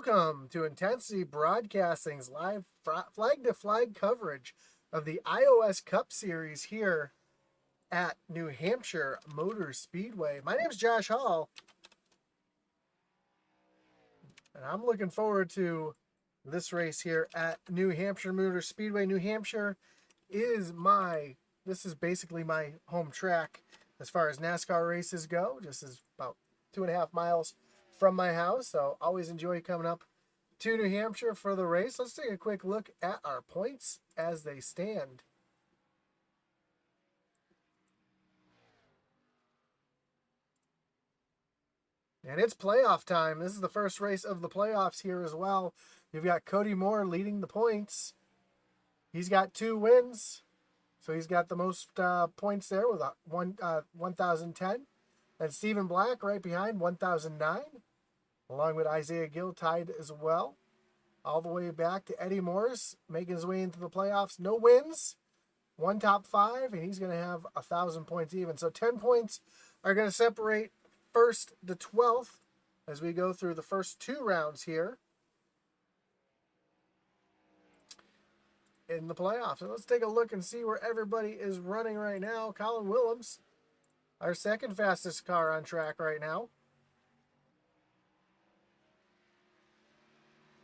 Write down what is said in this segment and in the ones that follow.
Welcome to Intensity Broadcasting's live flag-to-flag coverage of the iOS Cup Series here at New Hampshire Motor Speedway. My name is Josh Hall, and I'm looking forward to this race here at New Hampshire Motor Speedway. New Hampshire is this is basically my home track as far as NASCAR races go. Just is about 2.5 miles from my house, so always enjoy coming up to New Hampshire for the race. Let's take a quick look at our points as they stand. And it's playoff time. This is the first race of the playoffs here as well. You've got Cody Moore leading the points. He's got 2 wins, so he's got the most points there with 1,010. And Stephen Black right behind, 1,009. Along with Isaiah Gill tied as well. All the way back to Eddie Morris making his way into the playoffs. No wins, 1 top 5, and he's going to have 1,000 points even. So 10 points are going to separate first to 12th as we go through the first 2 rounds here in the playoffs. So let's take a look and see where everybody is running right now. Colin Willems, our second fastest car on track right now.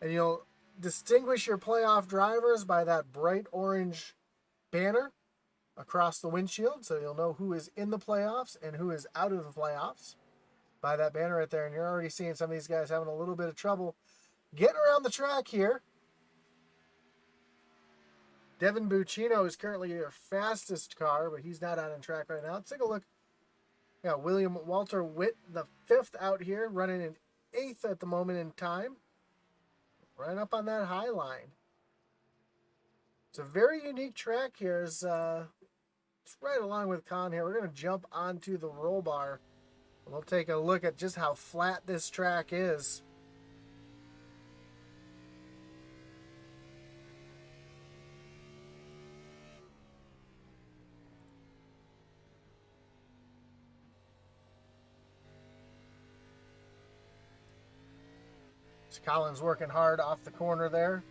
And you'll distinguish your playoff drivers by that bright orange banner across the windshield. So you'll know who is in the playoffs and who is out of the playoffs by that banner right there. And you're already seeing some of these guys having a little bit of trouble getting around the track here. Devin Buccino is currently your fastest car, but he's not out on track right now. Let's take a look. Yeah, William Walter Witt, the 5th out here, running in 8th at the moment in time. Right up on that high line. It's a very unique track here. It's right along with Con here. We're going to jump onto the roll bar. We'll take a look at just how flat this track is. Colin's working hard off the corner there.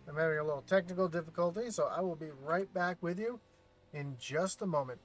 I'm having a little technical difficulty, so I will be right back with you in just a moment.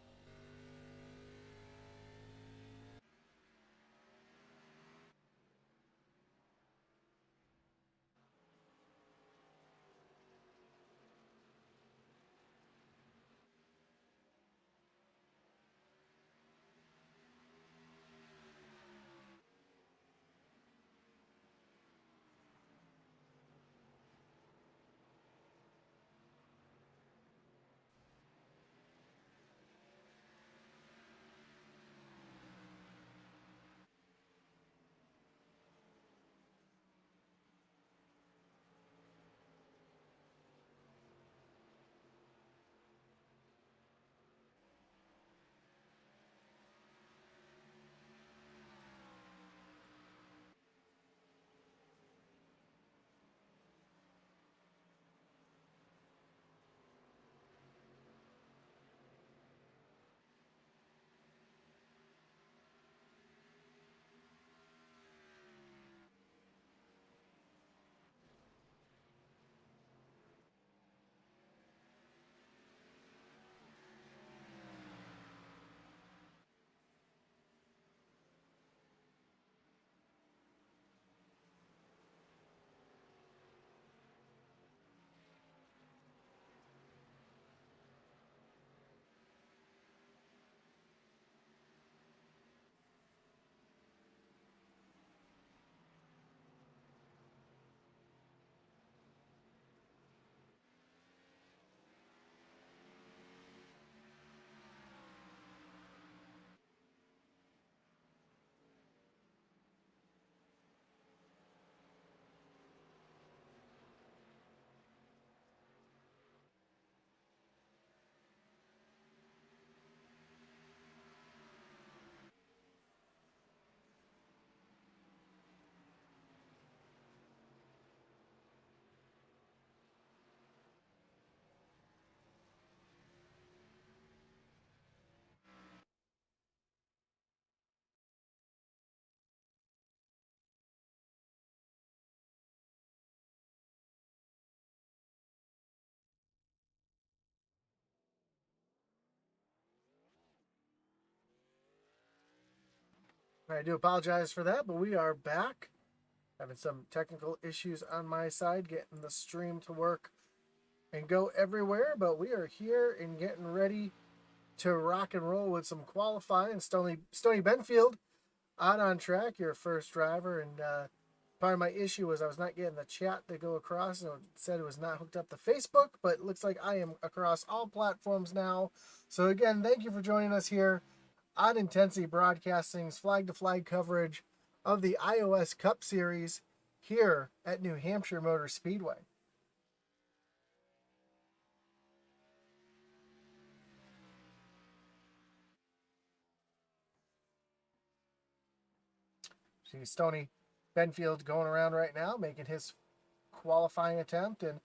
I do apologize for that, but we are back. Having some technical issues on my side, getting the stream to work and go everywhere, but we are here and getting ready to rock and roll with some qualifying. Stony Benfield out on track, your first driver, and part of my issue was I was not getting the chat to go across, and it said it was not hooked up to Facebook, but it looks like I am across all platforms now. So again, thank you for joining us here on Intensity Broadcasting's flag-to-flag coverage of the iOS Cup Series here at New Hampshire Motor Speedway. See Stony Benfield going around right now, making his qualifying attempt. And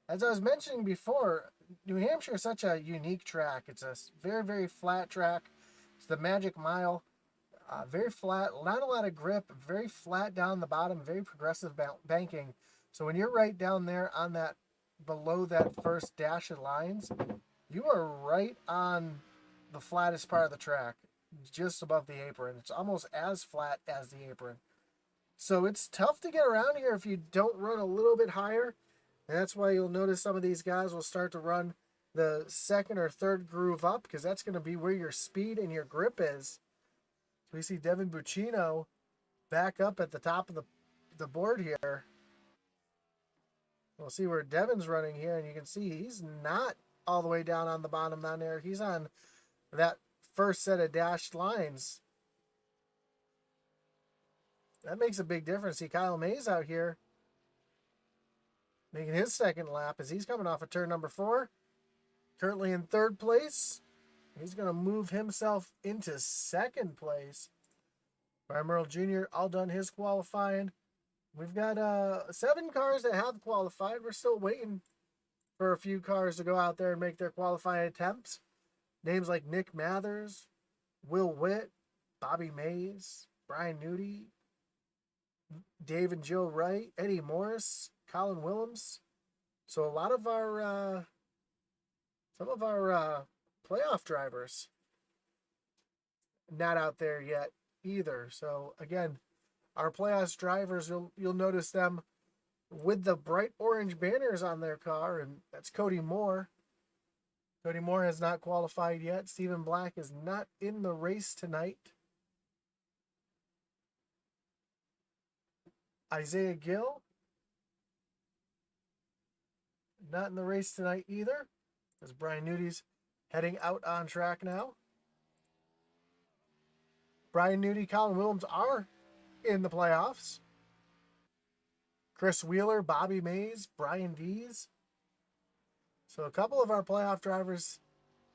as I was mentioning before, New Hampshire is such a unique track. It's a very, very flat track. It's the Magic Mile. Very flat, not a lot of grip, very flat down the bottom, very progressive banking. So when you're right down there on that, below that first dash of lines, you are right on the flattest part of the track, just above the apron. It's almost as flat as the apron. So it's tough to get around here if you don't run a little bit higher. And that's why you'll notice some of these guys will start to run the second or third groove up, because that's going to be where your speed and your grip is. We see Devin Buccino back up at the top of the board here. We'll see where Devin's running here, and you can see he's not all the way down on the bottom down there. He's on that first set of dashed lines. That makes a big difference. See Kyle Mays out here making his second lap as he's coming off of turn number 4. Currently in third place. He's going to move himself into second place. Brian Merle Jr. all done his qualifying. We've got 7 cars that have qualified. We're still waiting for a few cars to go out there and make their qualifying attempts. Names like Nick Mathers, Will Witt, Bobby Mays, Brian Nudie, Dave and Joe Wright, Eddie Morris, Colin Willems. So a lot of our some of our playoff drivers not out there yet either. So again, our playoffs drivers, you'll notice them with the bright orange banners on their car, and that's Cody Moore. Cody Moore has not qualified yet. Stephen Black is not in the race tonight. Isaiah Gill, not in the race tonight either, as Brian Nudie's heading out on track now. Brian Nudie, Colin Willems are in the playoffs. Chris Wheeler, Bobby Mays, Brian Dees. So a couple of our playoff drivers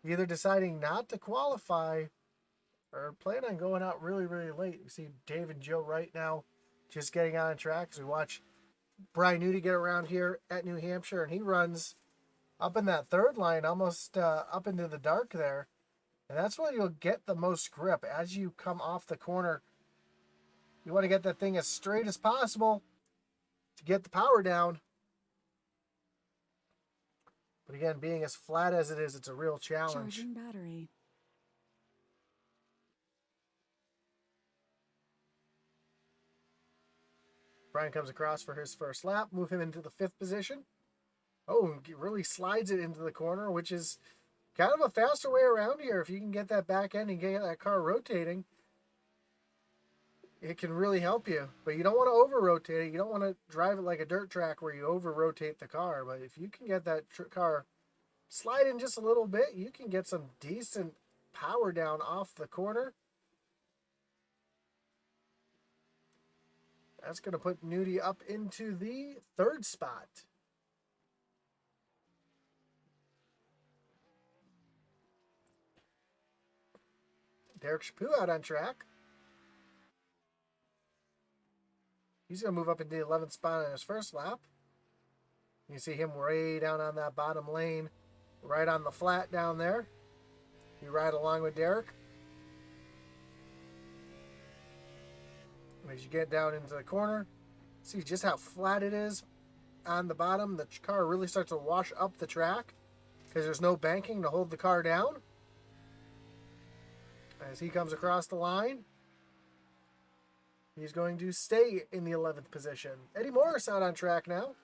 either deciding not to qualify or plan on going out really, really late. We see Dave and Joe Wright now just getting on track as we watch Brian Nudie get around here at New Hampshire, and he runs up in that third line, almost up into the dark there. And that's where you'll get the most grip as you come off the corner. You want to get that thing as straight as possible to get the power down. But again, being as flat as it is, it's a real challenge. Charging battery. Brian comes across for his first lap, move him into the 5th position. Oh, really slides it into the corner, which is kind of a faster way around here. If you can get that back end and get that car rotating, it can really help you. But you don't want to over-rotate it. You don't want to drive it like a dirt track where you over-rotate the car. But if you can get that car sliding just a little bit, you can get some decent power down off the corner. That's going to put Nudie up into the 3rd spot. Derek Chaput out on track. He's going to move up into the 11th spot on his first lap. You see him way down on that bottom lane, right on the flat down there. You ride along with Derek. As you get down into the corner, see just how flat it is on the bottom. The car really starts to wash up the track because there's no banking to hold the car down. As he comes across the line, He's going to stay in the 11th position. Eddie Morris out on track now.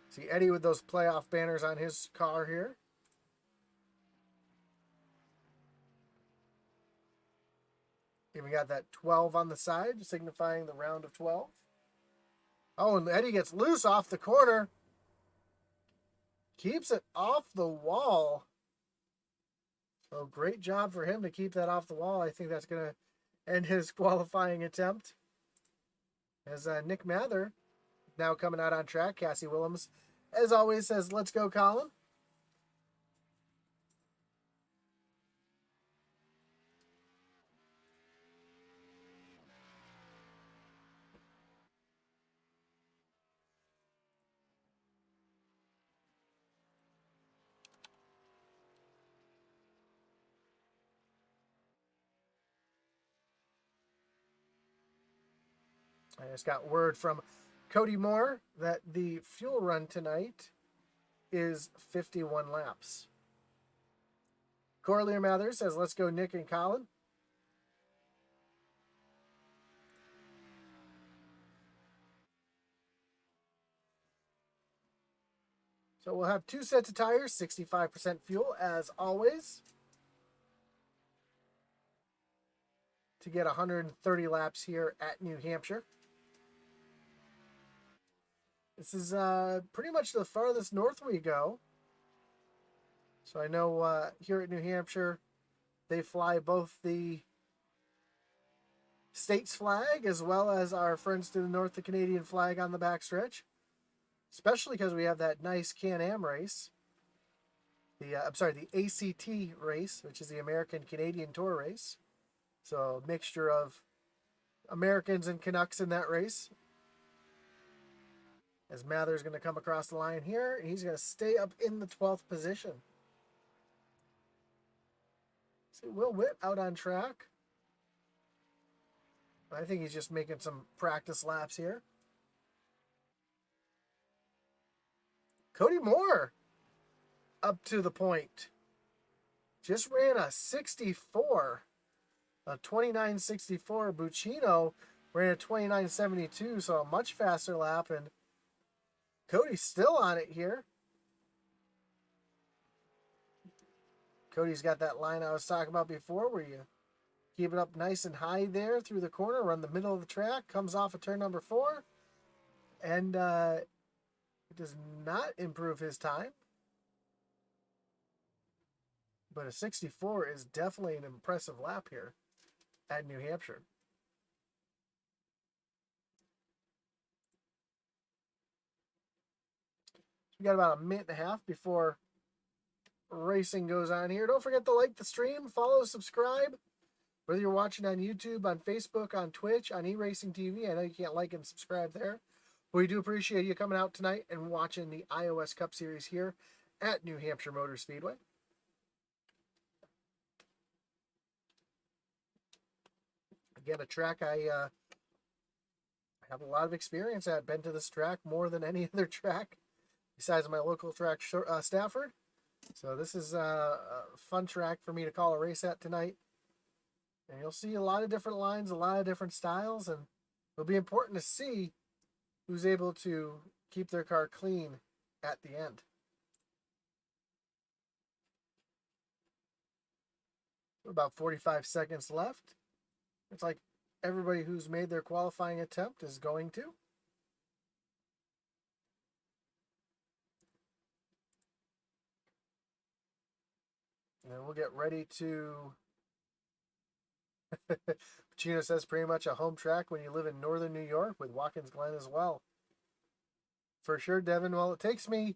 See Eddie with those playoff banners on his car here. Even got that 12 on the side, signifying the round of 12. Oh, and Eddie gets loose off the corner. Keeps it off the wall. So great job for him to keep that off the wall. I think that's going to end his qualifying attempt. As Nick Mather now coming out on track. Cassie Willems, as always, says, let's go, Colin. I just got word from Cody Moore that the fuel run tonight is 51 laps. Corlier Mathers says, let's go, Nick and Colin. So we'll have 2 sets of tires, 65% fuel as always, to get 130 laps here at New Hampshire. This is pretty much the farthest north we go. So I know here at New Hampshire, they fly both the state's flag as well as our friends to the north, the Canadian flag on the backstretch. Especially because we have that nice Can-Am race. The ACT race, which is the American Canadian Tour race. So a mixture of Americans and Canucks in that race. As Mather's going to come across the line here, he's going to stay up in the 12th position. See Will Witt out on track. I think he's just making some practice laps here. Cody Moore up to the point. Just ran a 64. A 29.64. Buccino ran a 29.72, so a much faster lap, and Cody's still on it here. Cody's got that line I was talking about before where you keep it up nice and high there through the corner, run the middle of the track, comes off of turn number 4, and it does not improve his time. But a 64 is definitely an impressive lap here at New Hampshire. We got about a minute and a half before racing goes on here. Don't forget to like the stream, follow, subscribe. Whether you're watching on YouTube, on Facebook, on Twitch, on eRacing TV. I know you can't like and subscribe there. But we do appreciate you coming out tonight and watching the iOS Cup Series here at New Hampshire Motor Speedway. Again, a track I have a lot of experience at. Been to this track more than any other track besides my local track, Stafford. So this is a fun track for me to call a race at tonight. And you'll see a lot of different lines, a lot of different styles, and it'll be important to see who's able to keep their car clean at the end. About 45 seconds left. It's like everybody who's made their qualifying attempt is going to. And then we'll get ready to... Pacino says pretty much a home track when you live in northern New York with Watkins Glen as well. For sure, Devin. Well, it takes me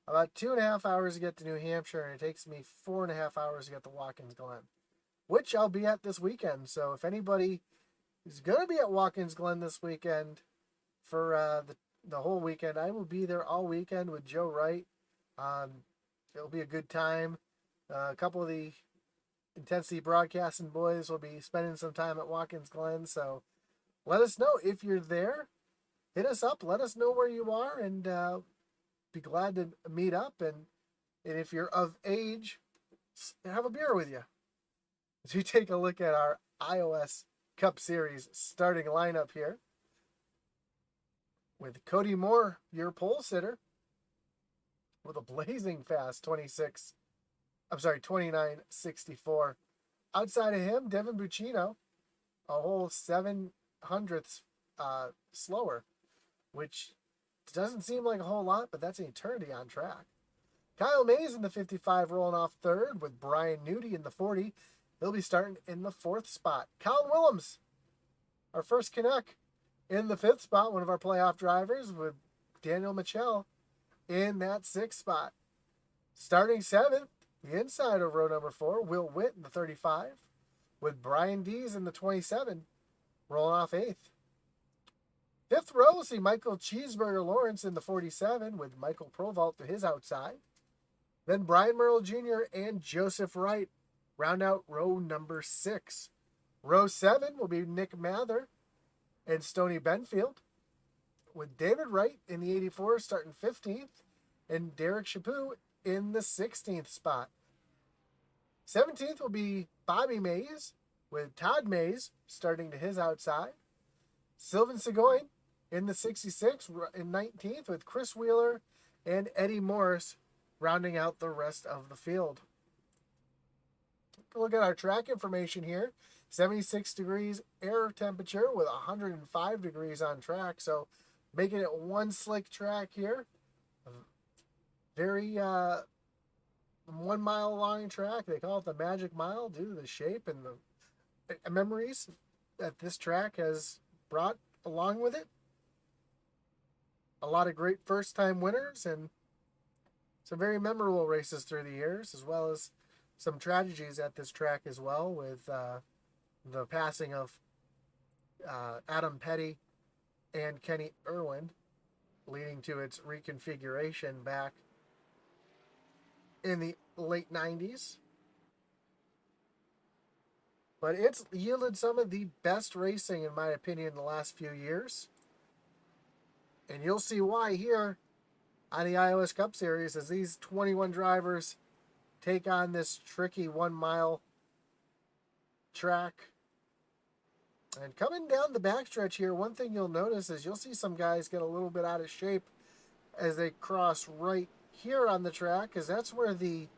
about 2.5 hours to get to New Hampshire, and it takes me 4.5 hours to get to Watkins Glen, which I'll be at this weekend. So if anybody is going to be at Watkins Glen this weekend for the whole weekend, I will be there all weekend with Joe Wright. It'll be a good time. A couple of the Intensity Broadcasting boys will be spending some time at Watkins Glen. So let us know if you're there. Hit us up. Let us know where you are, and be glad to meet up. And if you're of age, have a beer with you. As we take a look at our iOS Cup Series starting lineup here, with Cody Moore, your pole sitter, with a blazing fast 29.64. Outside of him, Devin Buccino, a whole 7/100ths slower, which doesn't seem like a whole lot, but that's an eternity on track. Kyle Mays in the 55 rolling off third, with Brian Nudie in the 40. He'll be starting in the 4th spot. Colin Willems, our first Canuck, in the 5th spot, one of our playoff drivers, with Daniel Mitchell in that 6th spot. Starting 7th, the inside of row number 4, Will Witt in the 35, with Brian Dees in the 27, rolling off 8th. 5th row, see Michael Cheeseburger Lawrence in the 47, with Michael Provault to his outside. Then Brian Merle Jr. and Joseph Wright round out row number 6. Row 7 will be Nick Mather and Stoney Benfield, with David Wright in the 84 starting 15th, and Derek Chaput in the 16th spot. 17th will be Bobby Mays, with Todd Mays starting to his outside. Sylvan Seguin in the 66 in 19th, with Chris Wheeler and Eddie Morris rounding out the rest of the field. Look at our track information here. 76 degrees air temperature with 105 degrees on track. So making it one slick track here. Very 1 mile long track. They call it the Magic Mile due to the shape and the memories that this track has brought along with it. A lot of great first time winners and some very memorable races through the years, as well as some tragedies at this track as well, with the passing of Adam Petty and Kenny Irwin, leading to its reconfiguration back in the late 90s. But it's yielded some of the best racing, in my opinion, in the last few years. And you'll see why here on the iOS Cup Series, as these 21 drivers take on this tricky 1 mile track. And coming down the backstretch here, one thing you'll notice is you'll see some guys get a little bit out of shape as they cross right here on the track, because that's where the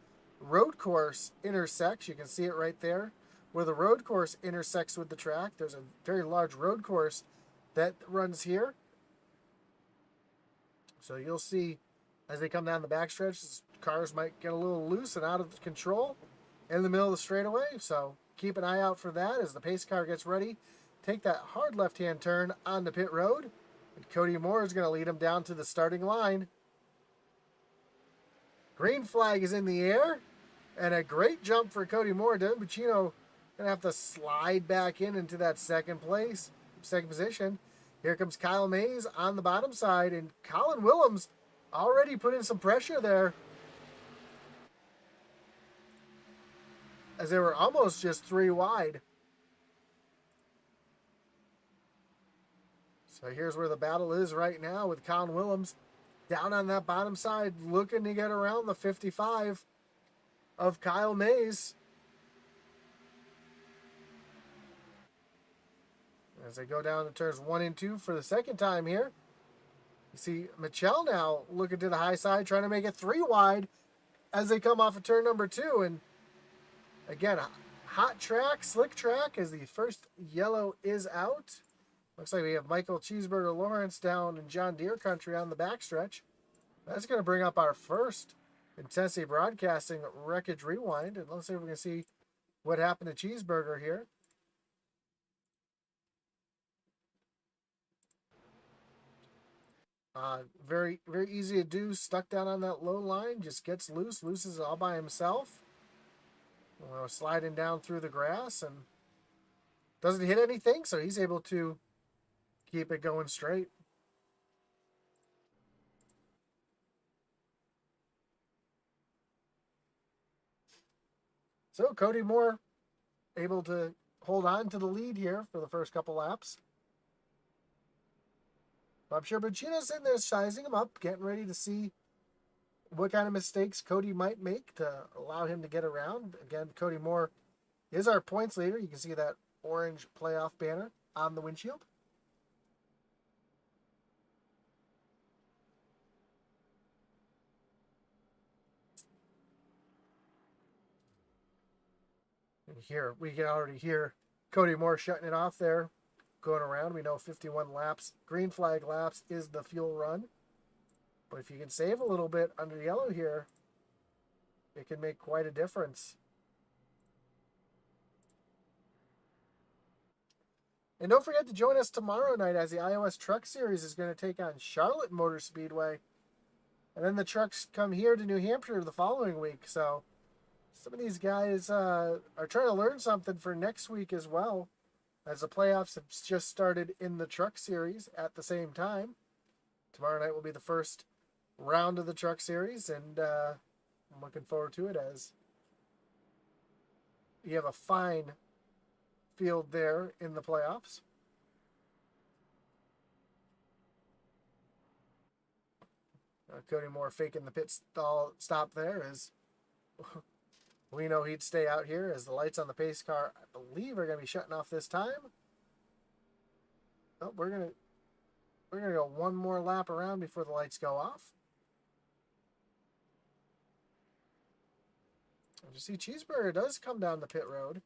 road course intersects. You can see it right there, where the road course intersects with the track. There's a very large road course that runs here. So you'll see as they come down the backstretch, cars might get a little loose and out of control in the middle of the straightaway. So keep an eye out for that as the pace car gets ready. Take that hard left-hand turn on the pit road. And Cody Moore is going to lead him down to the starting line. Green flag is in the air. And a great jump for Cody Moore. Devin Buccino going to have to slide back into that second position. Here comes Kyle Mays on the bottom side, and Colin Willems already put in some pressure there, as they were almost just 3 wide. So here's where the battle is right now, with Colin Willems down on that bottom side, looking to get around the 55 of Kyle Mays. As they go down to turns 1 and 2 for the second time here. You see Mitchell now looking to the high side, trying to make it 3 wide as they come off of turn number 2. And again, hot track, slick track, as the first yellow is out. Looks like we have Michael Cheeseburger Lawrence down in John Deere country on the backstretch. That's going to bring up our first Intensity Broadcasting Wreckage Rewind. And let's see if we can see what happened to Cheeseburger here. Very, very easy to do. Stuck down on that low line. Just gets loose. Loses it all by himself. Sliding down through the grass and doesn't hit anything. So he's able to keep it going straight. So Cody Moore able to hold on to the lead here for the first couple laps. I'm sure Buccino's sitting there sizing him up, getting ready to see what kind of mistakes Cody might make to allow him to get around. Again, Cody Moore is our points leader. You can see that orange playoff banner on the windshield. And here, we can already hear Cody Moore shutting it off there, going around. We know 51 laps, green flag laps is the fuel run. But if you can save a little bit under yellow here, it can make quite a difference. And don't forget to join us tomorrow night as the iOS Truck Series is going to take on Charlotte Motor Speedway. And then the trucks come here to New Hampshire the following week. So some of these guys are trying to learn something for next week as well, as the playoffs have just started in the Truck Series at the same time. Tomorrow night will be the first round of the Truck Series, and I'm looking forward to it as you have a fine field there in the playoffs. Cody Moore faking the pit stop there as we know he'd stay out here as the lights on the pace car, I believe, are going to be shutting off this time. Oh, we're gonna go one more lap around before the lights go off. And you see Cheeseburger does come down the pit road.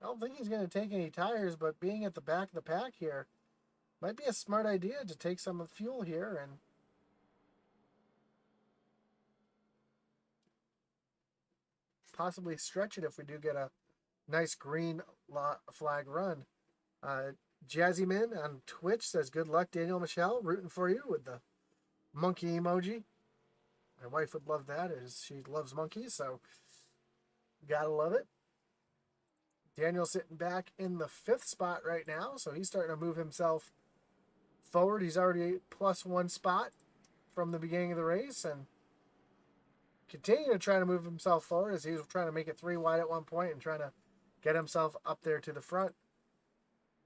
I don't think he's going to take any tires, but being at the back of the pack here might be a smart idea to take some of the fuel here and possibly stretch it if we do get a nice green flag run. Jazzyman on Twitch says, good luck, Daniel Michelle. Rooting for you with the monkey emoji. My wife would love that, as she loves monkeys, so gotta love it. Daniel sitting back in the 5th spot right now, so he's starting to move himself forward. He's already +1 spot from the beginning of the race and continuing to try to move himself forward as he was trying to make it 3 wide at one point and trying to get himself up there to the front.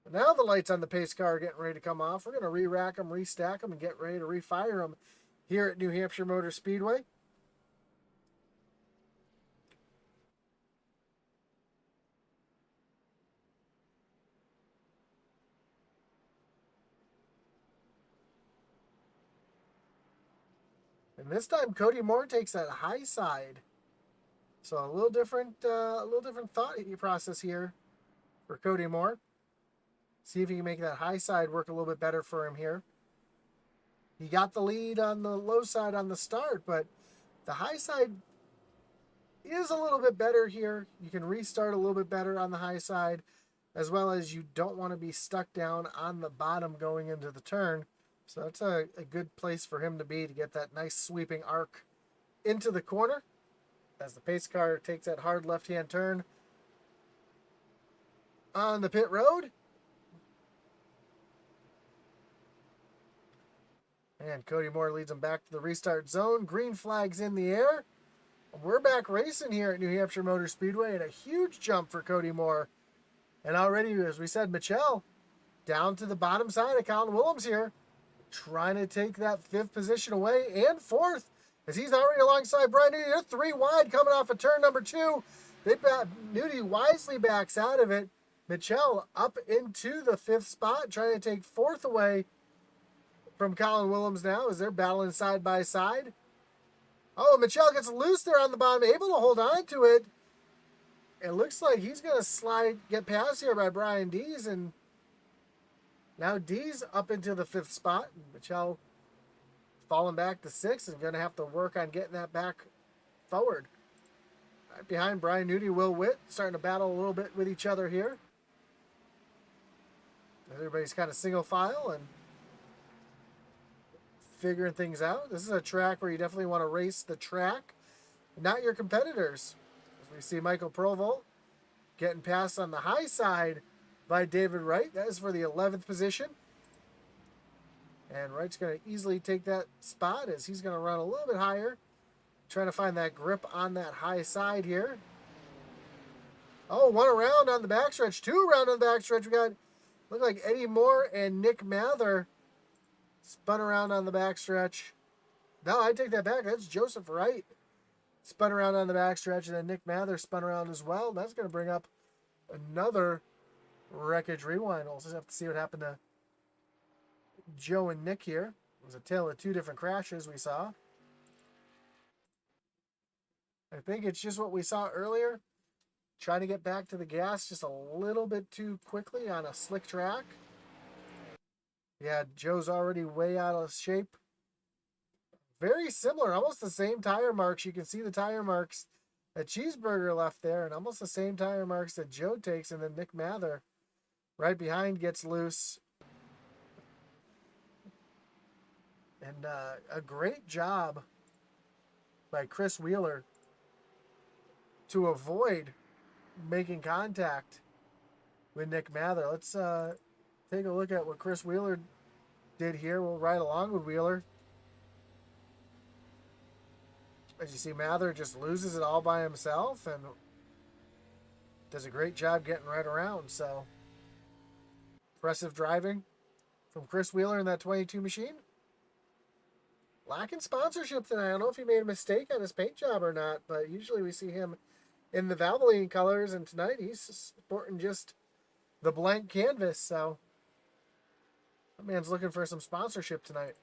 But now the lights on the pace car are getting ready to come off. We're going to re-rack them, restack them, and get ready to refire them here at New Hampshire Motor Speedway. And this time, Cody Moore takes that high side. So a little different thought process here for Cody Moore. See if he can make that high side work a little bit better for him here. He got the lead on the low side on the start, but the high side is a little bit better here. You can restart a little bit better on the high side, as well as you don't want to be stuck down on the bottom going into the turn. So that's a good place for him to be to get that nice sweeping arc into the corner as the pace car takes that hard left-hand turn on the pit road. And Cody Moore leads him back to the restart zone. Green flags in the air. We're back racing here at New Hampshire Motor Speedway, and a huge jump for Cody Moore. And already, as we said, Michelle down to the bottom side of Colin Willems here, trying to take that 5th position away, and 4th, as he's already alongside Brian Nudie. They're 3 wide coming off of turn number 2. Nudie wisely backs out of it. Michelle up into the 5th spot, trying to take 4th away from Colin Willems now as they're battling side by side. Oh, Michelle gets loose there on the bottom, able to hold on to it. It looks like he's going to get past here by Brian Dees, and now Dees up into the 5th spot. Michelle falling back to 6th and going to have to work on getting that back forward. Right behind Brian Nudie, Will Witt starting to battle a little bit with each other here. Everybody's kind of single file and figuring things out. This is a track where you definitely want to race the track, not your competitors. As we see Michael Provolt getting passed on the high side by David Wright. That is for the 11th position. And Wright's going to easily take that spot as he's going to run a little bit higher, trying to find that grip on that high side here. Oh, 1 around on the backstretch, 2 around on the backstretch. We got, look like Eddie Moore and Nick Mather spun around on the backstretch. No, I take that back. That's Joseph Wright spun around on the backstretch, and then Nick Mather spun around as well. That's going to bring up another wreckage rewind. We'll just have to see what happened to Joe and Nick here. It was a tale of two different crashes we saw. I think it's just what we saw earlier. Trying to get back to the gas just a little bit too quickly on a slick track. Yeah, Joe's already way out of shape. Very similar, almost the same tire marks. You can see the tire marks that Cheeseburger left there, and almost the same tire marks that Joe takes, and then Nick Mather right behind gets loose. And a great job by Chris Wheeler to avoid making contact with Nick Mather. Let's take a look at what Chris Wheeler did here. We'll ride along with Wheeler. As you see, Mather just loses it all by himself and does a great job getting right around. So, impressive driving from Chris Wheeler in that 22 machine. Lacking sponsorship tonight. I don't know if he made a mistake on his paint job or not, but usually we see him in the Valvoline colors, and tonight he's sporting just the blank canvas. So, that man's looking for some sponsorship tonight.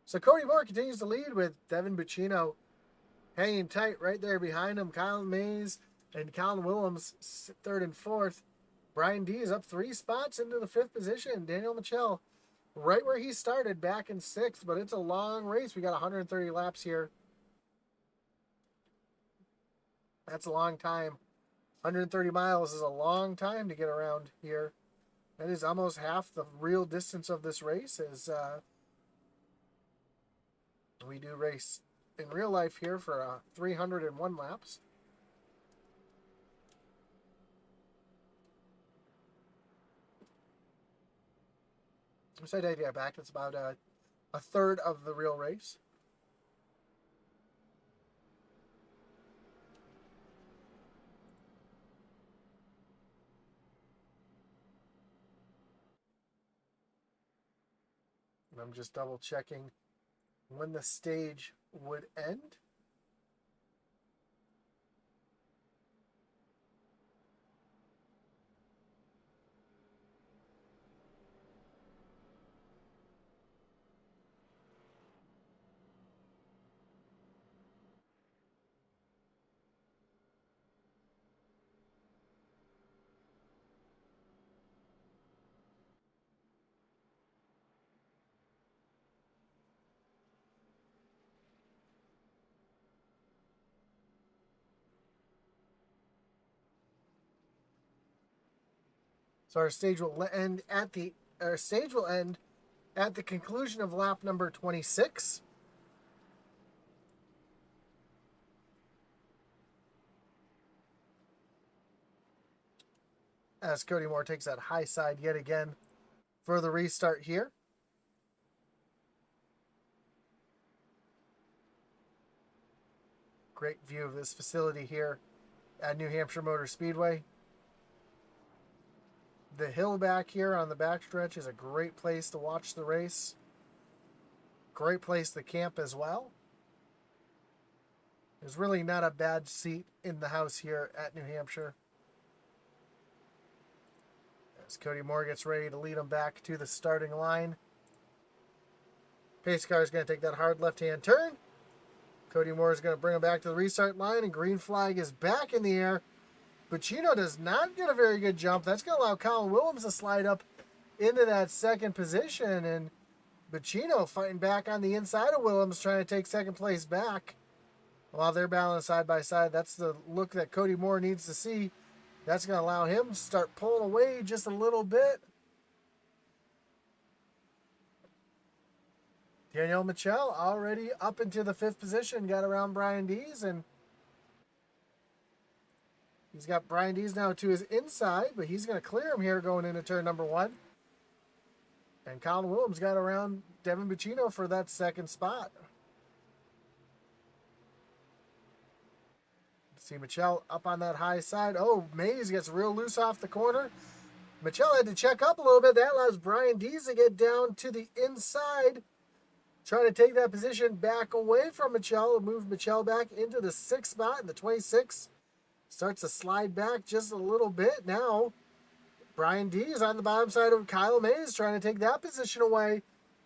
So Cody Moore continues to lead with Devin Buccino hanging tight right there behind him. Kyle Mays and Colin Willems third and fourth. Brian D is up 3 spots into the 5th position. Daniel Michel right where he started, back in 6th, but it's a long race. We got 130 laps here. That's a long time. 130 miles is a long time to get around here. That is almost half the real distance of this race. Is we do race in real life here for 301 laps. So I get back. It's about a third of the real race. And I'm just double checking when the stage would end. So our stage will end at the conclusion of lap number 26. As Cody Moore takes that high side yet again for the restart here. Great view of this facility here at New Hampshire Motor Speedway. The hill back here on the backstretch is a great place to watch the race. Great place to camp as well. There's really not a bad seat in the house here at New Hampshire. As Cody Moore gets ready to lead him back to the starting line. Pace car is going to take that hard left-hand turn. Cody Moore is going to bring him back to the restart line, and green flag is back in the air. Buccino does not get a very good jump. That's going to allow Colin Willems to slide up into that 2nd position, and Buccino fighting back on the inside of Willems, trying to take 2nd place back. While they're balanced side by side, that's the look that Cody Moore needs to see. That's going to allow him to start pulling away just a little bit. Daniel Michel already up into the 5th position, got around Brian Dees, and he's got Brian Dees now to his inside, but he's going to clear him here going into turn number 1. And Colin Willems got around Devin Buccino for that 2nd spot. See Michelle up on that high side. Oh, Mays gets real loose off the corner. Michelle had to check up a little bit. That allows Brian Dees to get down to the inside. Trying to take that position back away from Michelle and move Michelle back into the 6th spot in the 26. Starts to slide back just a little bit. Now, Brian Dees on the bottom side of Kyle Mays trying to take that position away.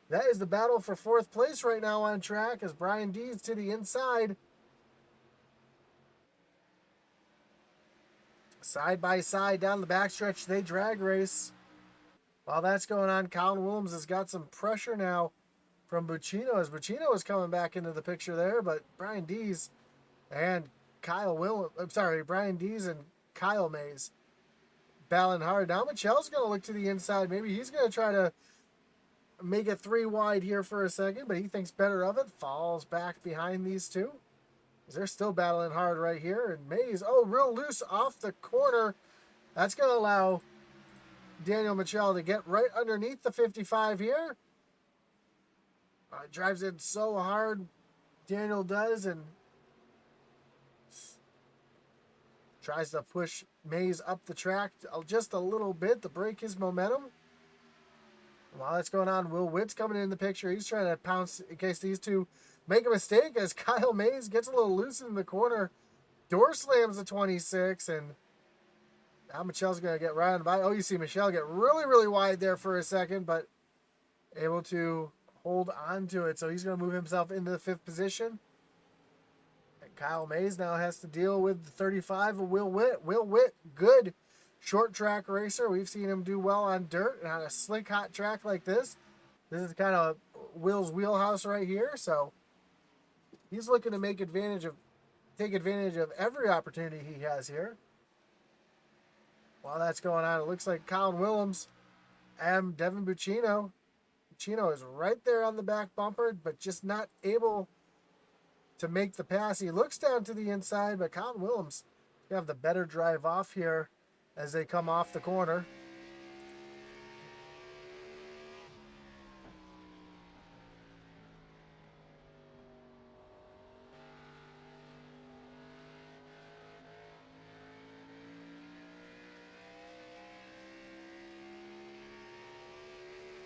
That is the battle for 4th place right now on track as Brian Dees to the inside. Side by side down the backstretch, they drag race. While that's going on, Colin Williams has got some pressure now from Buccino as Buccino is coming back into the picture there, but Brian Dees and Brian Dees and Kyle Mays battling hard. Now Michelle's going to look to the inside. Maybe he's going to try to make it 3 wide here for a second, but he thinks better of it. Falls back behind these two. They're still battling hard right here. And Mays, real loose off the corner. That's going to allow Daniel Michelle to get right underneath the 55 here. Drives in so hard, Daniel does, and tries to push Mays up the track just a little bit to break his momentum. While that's going on, Will Witt's coming in the picture. He's trying to pounce in case these two make a mistake as Kyle Mays gets a little loose in the corner. Door slams the 26, and now Michelle's going to get right on by. Oh, you see Michelle get really, really wide there for a second, but able to hold on to it. So he's going to move himself into the 5th position. And Kyle Mays now has to deal with the 35 of Will Witt. Will Witt, good short track racer. We've seen him do well on dirt and on a slick, hot track like this. This is kind of Will's wheelhouse right here. So he's looking to take advantage of every opportunity he has here. While that's going on, it looks like Colin Williams and Devin Buccino. Buccino is right there on the back bumper, but just not able to make the pass. He looks down to the inside, but Colin Williams will have the better drive off here as they come off the corner.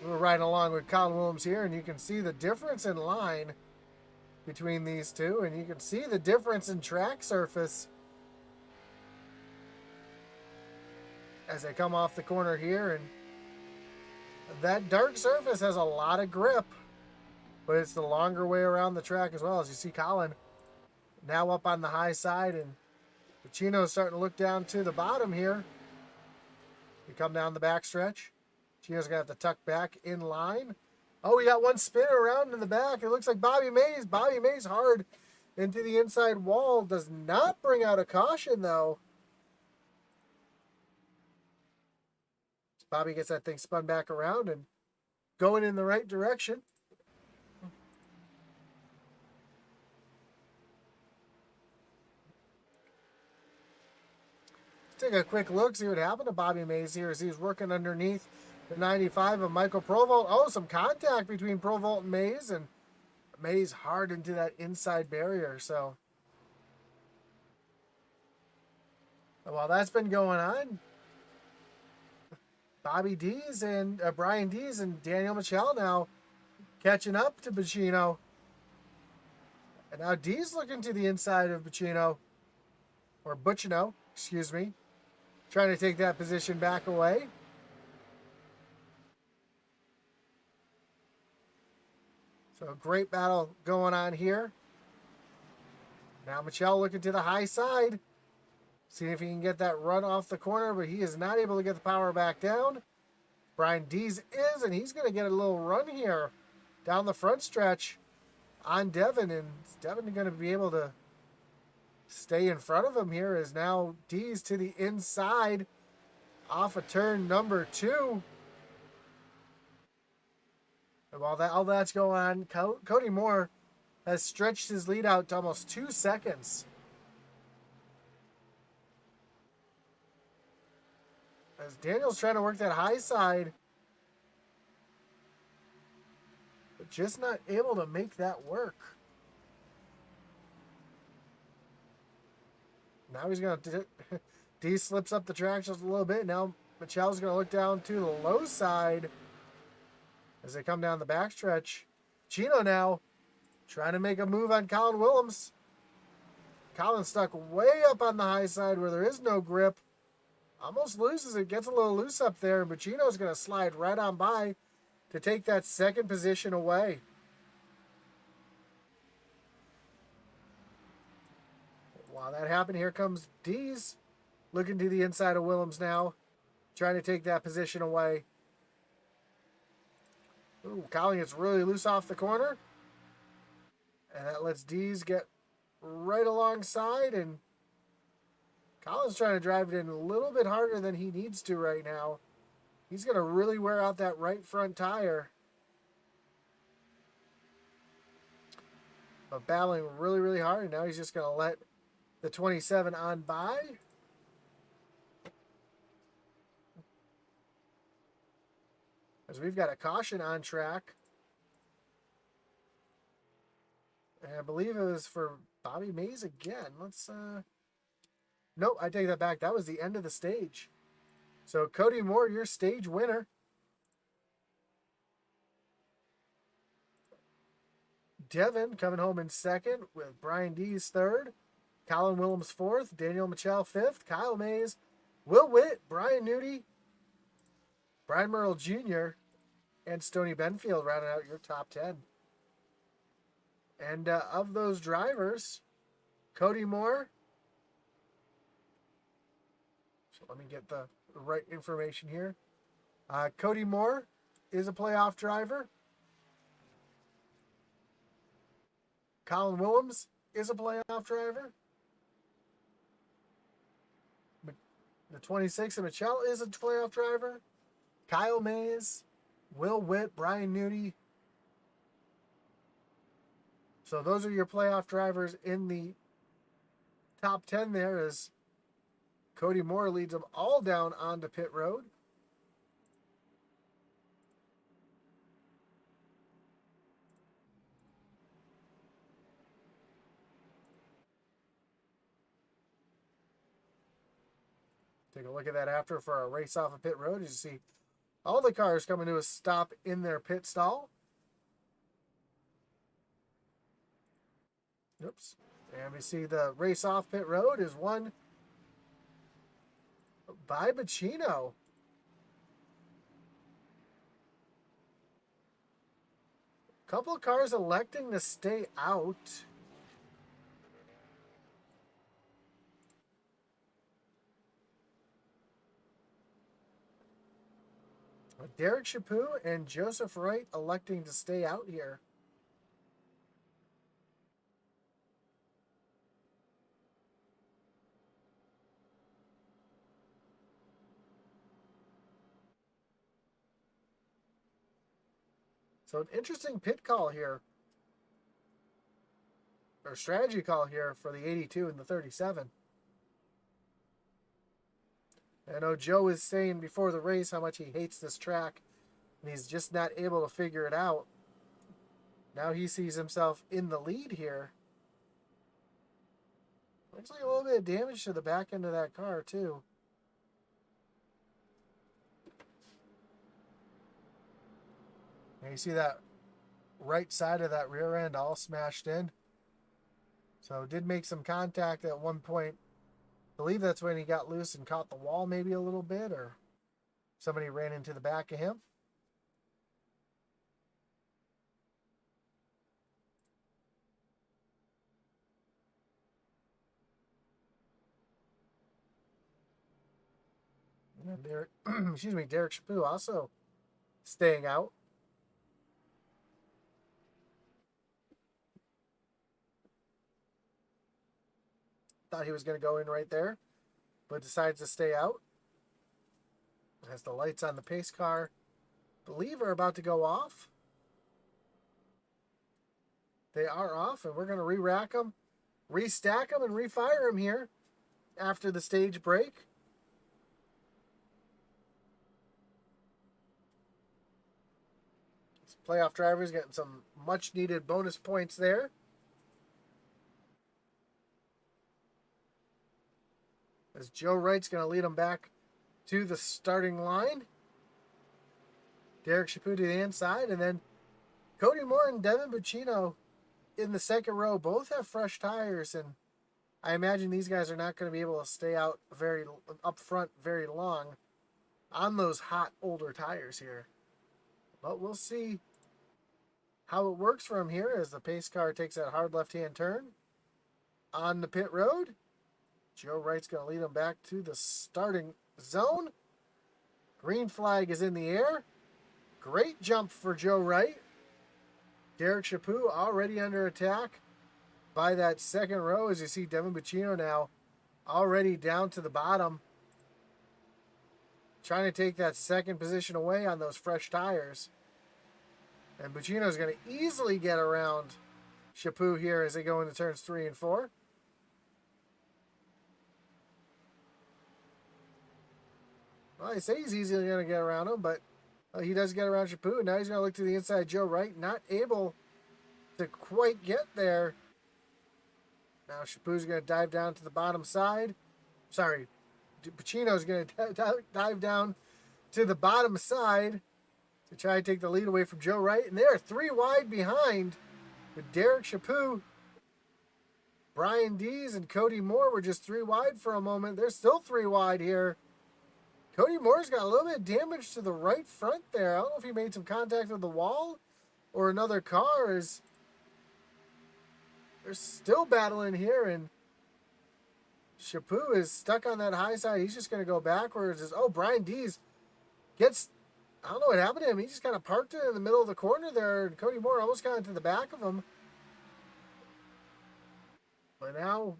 We're riding along with Colin Williams here, and you can see the difference in line between these two, and you can see the difference in track surface as they come off the corner here. And that dark surface has a lot of grip, but it's the longer way around the track as well. As you see Colin now up on the high side, and Buccino's starting to look down to the bottom here. We come down the backstretch. Gino's going to have to tuck back in line. Oh, we got one spin around in the back. It looks like Bobby Mays. Bobby Mays hard into the inside wall. Does not bring out a caution, though. Bobby gets that thing spun back around and going in the right direction. Let's take a quick look, see what happened to Bobby Mays here as he's working underneath the 95 of Michael Provolt. Oh, some contact between Provolt and Mays, and Mays hard into that inside barrier. So while that's been going on, Bobby Dees and Brian Dees and Daniel Michelle now catching up to Buccino. And now Dees looking to the inside of Buccino, excuse me, trying to take that position back away. So a great battle going on here. Now Michelle looking to the high side. Seeing if he can get that run off the corner, but he is not able to get the power back down. Brian Dees is, and he's going to get a little run here down the front stretch on Devin. And is Devin going to be able to stay in front of him here as now Dees to the inside off of turn number 2. And while all that's going on, Cody Moore has stretched his lead out to almost 2 seconds. As Daniel's trying to work that high side, but just not able to make that work. Now he's going to... D slips up the track just a little bit. Now Michelle's going to look down to the low side as they come down the backstretch. Chino now trying to make a move on Colin Willems. Colin stuck way up on the high side where there is no grip. Almost loses it. Gets a little loose up there. But Chino's going to slide right on by to take that second position away. While that happened, here comes Dees. Looking to the inside of Willems now. Trying to take that position away. Ooh, Colin gets really loose off the corner. And that lets Dees get right alongside. And Colin's trying to drive it in a little bit harder than he needs to right now. He's going to really wear out that right front tire. But battling really, really hard. And now he's just going to let the 27 on by. As we've got a caution on track. And I believe it was for Bobby Mays again. Let's, nope, I take that back. That was the end of the stage. So Cody Moore, your stage winner. Devin coming home in second with Brian Dees third. Colin Willems fourth. Daniel Michel fifth. Kyle Mays. Will Witt. Brian Nudie. Brian Merle Jr. and Stoney Benfield rounding out your top 10. And of those drivers, Cody Moore. So let me get the right information here. Cody Moore is a playoff driver. Colin Willems is a playoff driver. The 26 and Michelle is a playoff driver. Kyle Mays, Will Witt, Brian Nudie. So those are your playoff drivers in the top 10 there as Cody Moore leads them all down onto pit road. Take a look at that after for our race off of pit road. As you see all the cars coming to a stop in their pit stall. Oops. And we see the race off pit road is won by Bacino. Couple of cars electing to stay out. Derek Chaput and Joseph Wright electing to stay out here. So an interesting pit call here. Or strategy call here for the 82 and the 37. I know Joe is saying before the race how much he hates this track. And he's just not able to figure it out. Now he sees himself in the lead here. Looks like a little bit of damage to the back end of that car too. And you see that right side of that rear end all smashed in. So did make some contact at one point. I believe that's when he got loose and caught the wall maybe a little bit, or somebody ran into the back of him. And Derek, excuse me, Derek Chaput also staying out. Thought he was going to go in right there, but decides to stay out. As the lights on the pace car, I believe, are about to go off. They are off, and we're going to re-rack them, restack them, and refire them here after the stage break. Some playoff drivers getting some much-needed bonus points there. as Joe Wright's going to lead him back to the starting line. Derek Chaput to the inside, and then Cody Moore and Devin Buccino in the second row both have fresh tires, and I imagine these guys are not going to be able to stay out very up front very long on those hot older tires here. But we'll see how it works from here as the pace car takes that hard left-hand turn on the pit road. Joe Wright's going to lead him back to the starting zone. Green flag is in the air. Great jump for Joe Wright. Derek Chaput already under attack by that second row, as you see Devin Buccino now already down to the bottom, trying to take that second position away on those fresh tires. And Buccino's going to easily get around Chaput here as they go into turns 3 and 4. Well, I say he's easily going to get around him, but he does get around Chaput, and now he's going to look to the inside. Joe Wright not able to quite get there. Now Chaput's going to dive down to the bottom side. Sorry, Buccino's going to dive down to the bottom side to try to take the lead away from Joe Wright. And they are 3 wide behind with Derek Chaput. Brian Dees and Cody Moore were just 3 wide for a moment. They're still 3 wide here. Cody Moore's got a little bit of damage to the right front there. I don't know if he made some contact with the wall or another car. They're still battling here, and Chaput is stuck on that high side. He's just going to go backwards. Oh, Brian Dees gets, I don't know what happened to him. He just kind of parked it in the middle of the corner there, and Cody Moore almost got into the back of him. But now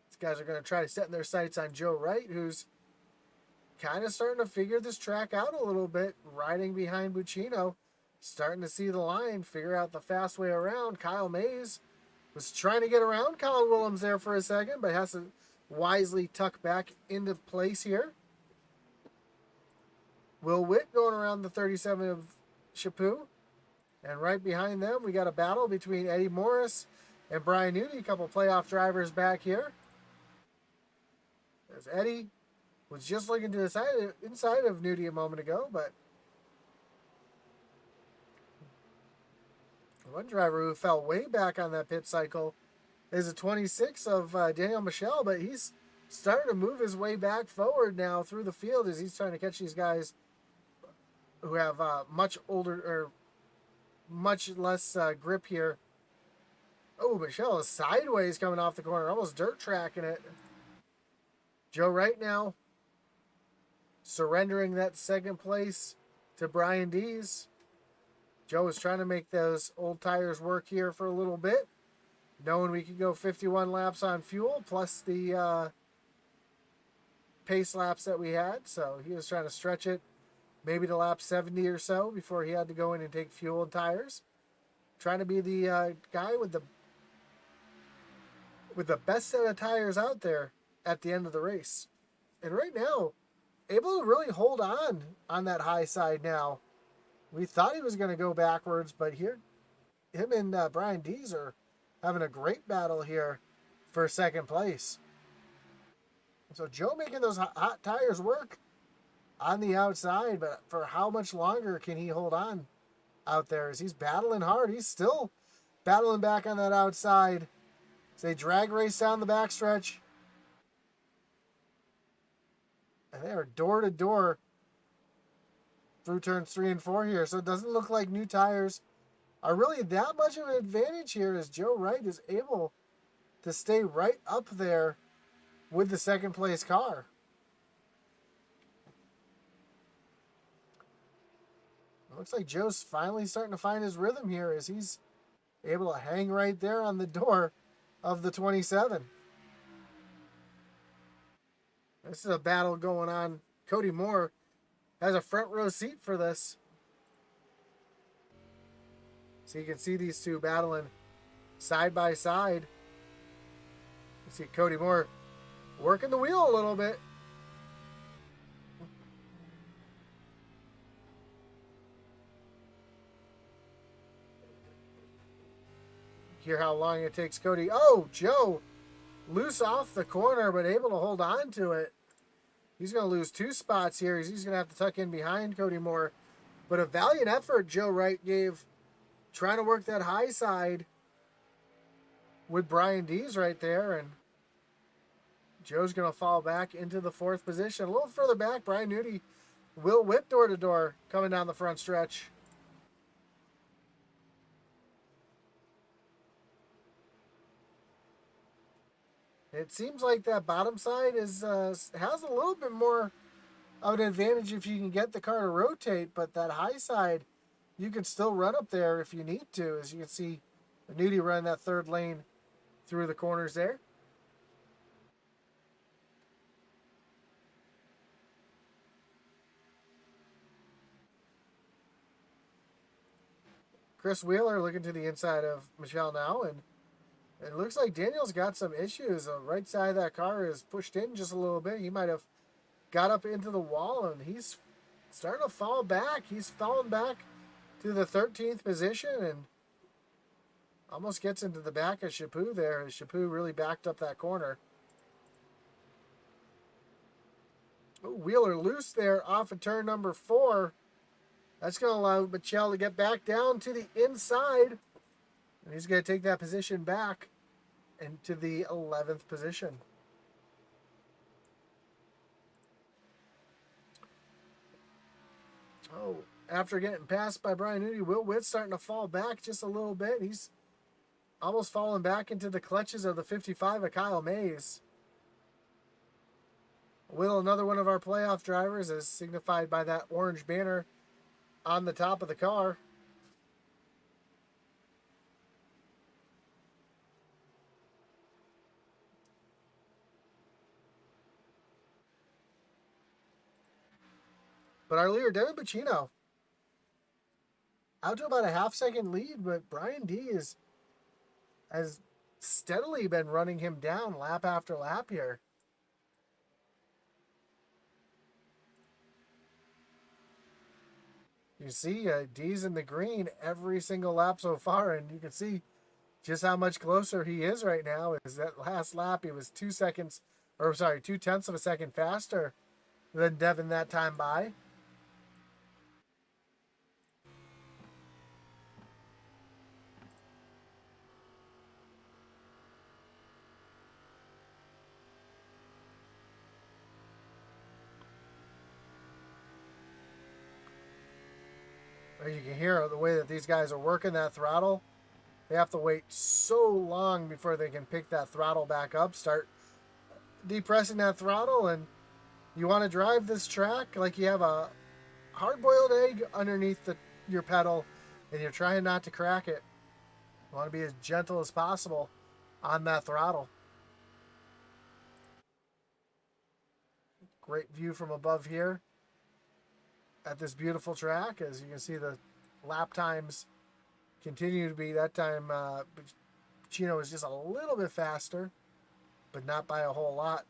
these guys are going to try to set their sights on Joe Wright, who's kind of starting to figure this track out a little bit, riding behind Buccino, starting to see the line, figure out the fast way around. Kyle Mays was trying to get around Colin Willems there for a second, but has to wisely tuck back into place here. Will Witt going around the 37 of Chaput. And right behind them, we got a battle between Eddie Morris and Brian Newty, a couple playoff drivers back here. As Eddie was just looking to the inside of Newty a moment ago, but one driver who fell way back on that pit cycle is a 26 of Daniel Michel, but he's starting to move his way back forward now through the field as he's trying to catch these guys who have much older or much less grip here. Oh, Michel is sideways coming off the corner, almost dirt tracking it. Joe Wright now surrendering that second place to Brian Dees. Joe was trying to make those old tires work here for a little bit, knowing we could go 51 laps on fuel plus the pace laps that we had. So he was trying to stretch it maybe to lap 70 or so before he had to go in and take fuel and tires. Trying to be the guy with the best set of tires out there at the end of the race. And right now, able to really hold on that high side now. We thought he was going to go backwards, but here, him and Brian Dees are having a great battle here for second place. So Joe making those hot tires work on the outside, but for how much longer can he hold on out there as he's battling hard? He's still battling back on that outside. So they drag race down the backstretch. And they are door to door through turns 3 and 4 here. So it doesn't look like new tires are really that much of an advantage here as Joe Wright is able to stay right up there with the second place car. It looks like Joe's finally starting to find his rhythm here as he's able to hang right there on the door of the 27. This is a battle going on. Cody Moore has a front row seat for this. So you can see these two battling side by side. You see Cody Moore working the wheel a little bit. Hear how long it takes Cody. Oh, Joe loose off the corner, but able to hold on to it. He's going to lose 2 spots here. He's going to have to tuck in behind Cody Moore. But a valiant effort Joe Wright gave trying to work that high side with Brian Dees right there. And Joe's going to fall back into the 4th position. A little further back, Brian Nudie will whip door-to-door coming down the front stretch. It seems like that bottom side is has a little bit more of an advantage if you can get the car to rotate, but that high side, you can still run up there if you need to. As you can see, Nudie running that 3rd lane through the corners there. Chris Wheeler looking to the inside of Michelle now, and it looks like Daniel's got some issues. The right side of that car is pushed in just a little bit. He might have got up into the wall, and he's starting to fall back. He's fallen back to the 13th position and almost gets into the back of Chaput there, as Chaput really backed up that corner. Oh, Wheeler loose there off of turn number 4. That's going to allow Michelle to get back down to the inside. And he's going to take that position back into the 11th position. Oh, after getting passed by Brian Nudie, Will Witt's starting to fall back just a little bit. He's almost falling back into the clutches of the 55 of Kyle Mays. Will, another one of our playoff drivers, is signified by that orange banner on the top of the car. But our leader, Devin Bacino, out to about a half-second lead, but Brian D has steadily been running him down lap after lap here. You see D's in the green every single lap so far, and you can see just how much closer he is right now. Is that last lap he was 2 seconds, or sorry, 0.2 of a second faster than Devin that time by. You can hear the way that these guys are working that throttle. They have to wait so long before they can pick that throttle back up, start depressing that throttle, and you want to drive this track like you have a hard-boiled egg underneath your pedal, and you're trying not to crack it. You want to be as gentle as possible on that throttle. Great view from above here at this beautiful track. As you can see, the lap times continue to be, that time Chino is just a little bit faster, but not by a whole lot.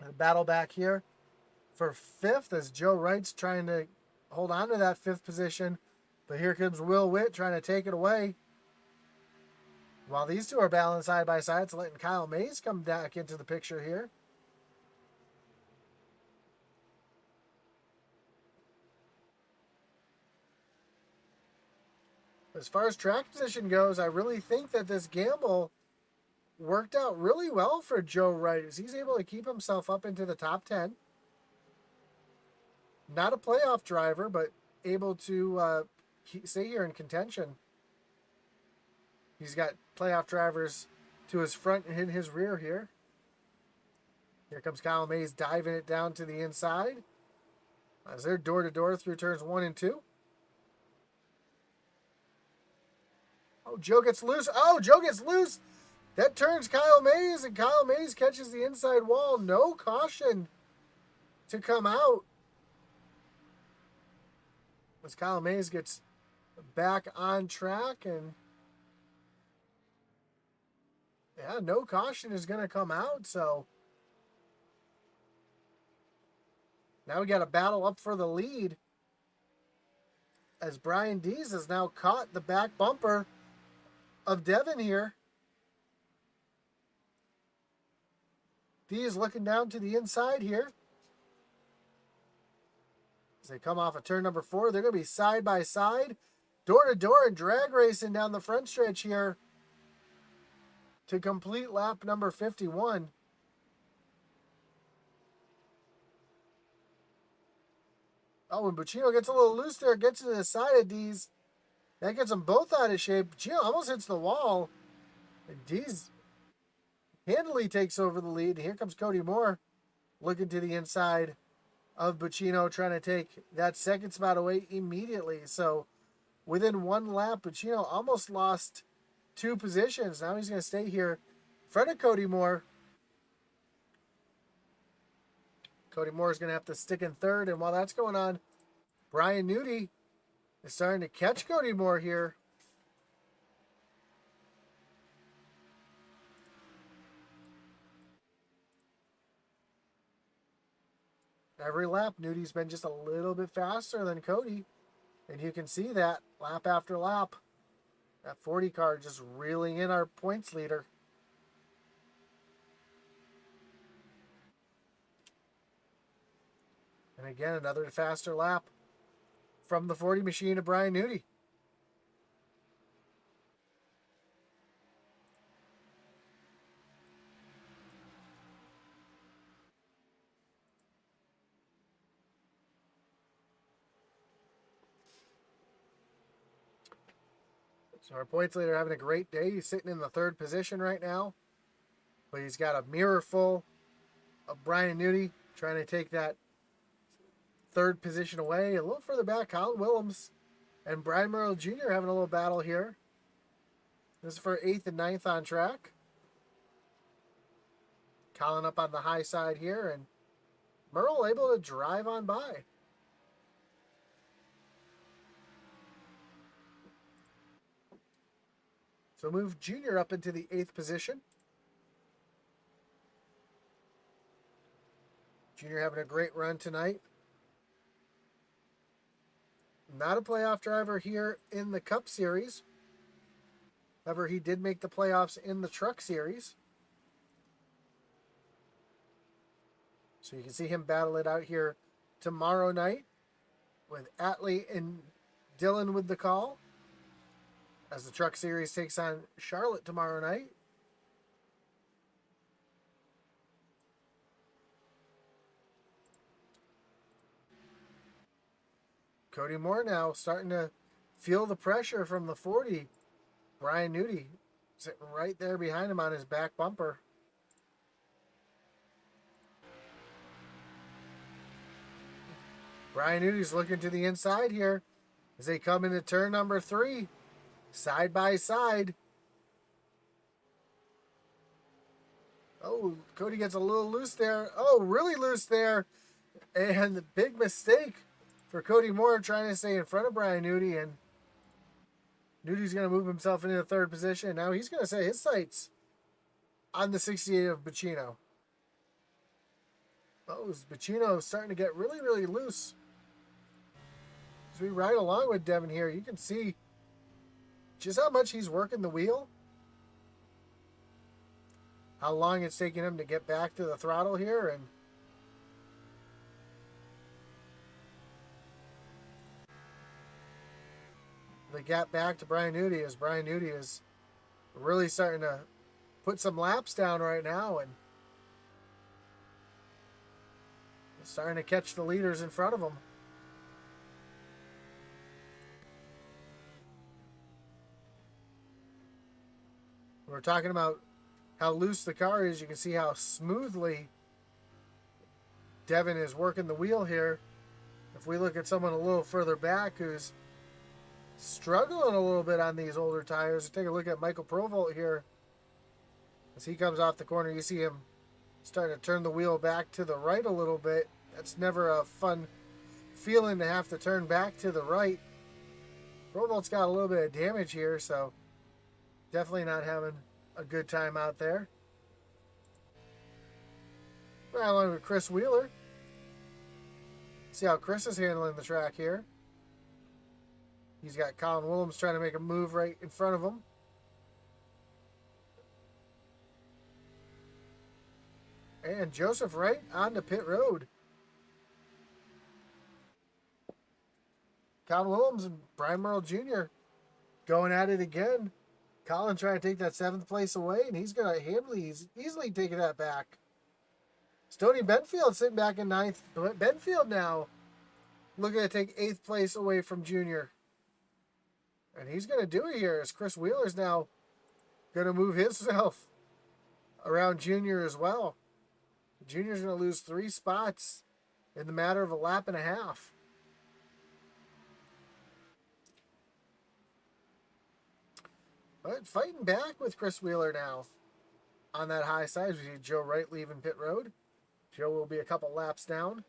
A battle back here for 5th as Joe Wright's trying to hold on to that 5th position. But here comes Will Witt trying to take it away. While these two are battling side by side, it's letting Kyle Mays come back into the picture here. As far as track position goes, I really think that this gamble worked out really well for Joe Wright, as he's able to keep himself up into the top 10. Not a playoff driver, but able to stay here in contention. He's got playoff drivers to his front and in his rear here. Here comes Kyle Mays diving it down to the inside as they're door-to-door through turns 1 and 2. Oh, Joe gets loose. Oh, Joe gets loose. That turns Kyle Mays, and Kyle Mays catches the inside wall. No caution to come out, as Kyle Mays gets back on track, and yeah, no caution is going to come out. So Now we got a battle up for the lead as Brian Dees has now caught the back bumper of Devin here. Dees looking down to the inside here. As they come off of turn number 4, they're going to be side by side, door to door, and drag racing down the front stretch here to complete lap number 51. Oh, and Buccino gets a little loose there, gets to the side of Dees. That gets them both out of shape. Buccino almost hits the wall. And Dees handily takes over the lead. Here comes Cody Moore looking to the inside of Buccino, trying to take that second spot away immediately. So within one lap, Buccino almost lost 2 positions. Now he's going to stay here in front of Cody Moore. Cody Moore is going to have to stick in third. And while that's going on, Brian Nudi is starting to catch Cody Moore here. Every lap, Nudi's been just a little bit faster than Cody. And you can see that lap after lap. That 40 car just reeling in our points leader. And again, another faster lap from the 40 machine of Brian Nudi. So our points leader having a great day. He's sitting in the 3rd position right now. But he's got a mirror full of Brian Nudi trying to take that 3rd position away. A little further back, Colin Willems and Brian Merle Jr. having a little battle here. This is for 8th and 9th on track. Colin up on the high side here, and Merle able to drive on by. So move Junior up into the 8th position. Junior having a great run tonight. Not a playoff driver here in the Cup Series. However, he did make the playoffs in the Truck Series. So you can see him battle it out here tomorrow night with Atlee and Dylan with the call, as the Truck Series takes on Charlotte tomorrow night. Cody Moore now starting to feel the pressure from the 40. Brian Nudi sitting right there behind him on his back bumper. Brian Nudi's looking to the inside here as they come into turn number 3, side by side. Oh, Cody gets a little loose there. Oh, really loose there. And the big mistake for Cody Moore trying to stay in front of Brian Nudi, and Nudi's going to move himself into the 3rd position. Now he's going to set his sights on the 68 of Buccino. Oh, Buccino starting to get really, really loose. As we ride along with Devin here, you can see just how much he's working the wheel. How long it's taking him to get back to the throttle here, and the gap back to Brian Nudi, as Brian Nudi is really starting to put some laps down right now and starting to catch the leaders in front of him. We're talking about how loose the car is. You can see how smoothly Devin is working the wheel here. If we look at someone a little further back who's struggling a little bit on these older tires, take a look at Michael Provolt here. As he comes off the corner, you see him starting to turn the wheel back to the right a little bit. That's never a fun feeling to have to turn back to the right. Provolt's got a little bit of damage here, so definitely not having a good time out there. Right along with Chris Wheeler. See how Chris is handling the track here. He's got Colin Willems trying to make a move right in front of him. And Joseph Wright on the pit road. Colin Willems and Brian Merle Jr. going at it again. Colin trying to take that 7th place away, and he's going to easily take that back. Stoney Benfield sitting back in 9th. Benfield now looking to take 8th place away from Junior. And he's going to do it here as Chris Wheeler's now going to move himself around Junior as well. Junior's going to lose 3 spots in the matter of a lap and a half. But fighting back with Chris Wheeler now on that high side. We see Joe Wright leaving pit road. Joe will be a couple laps down.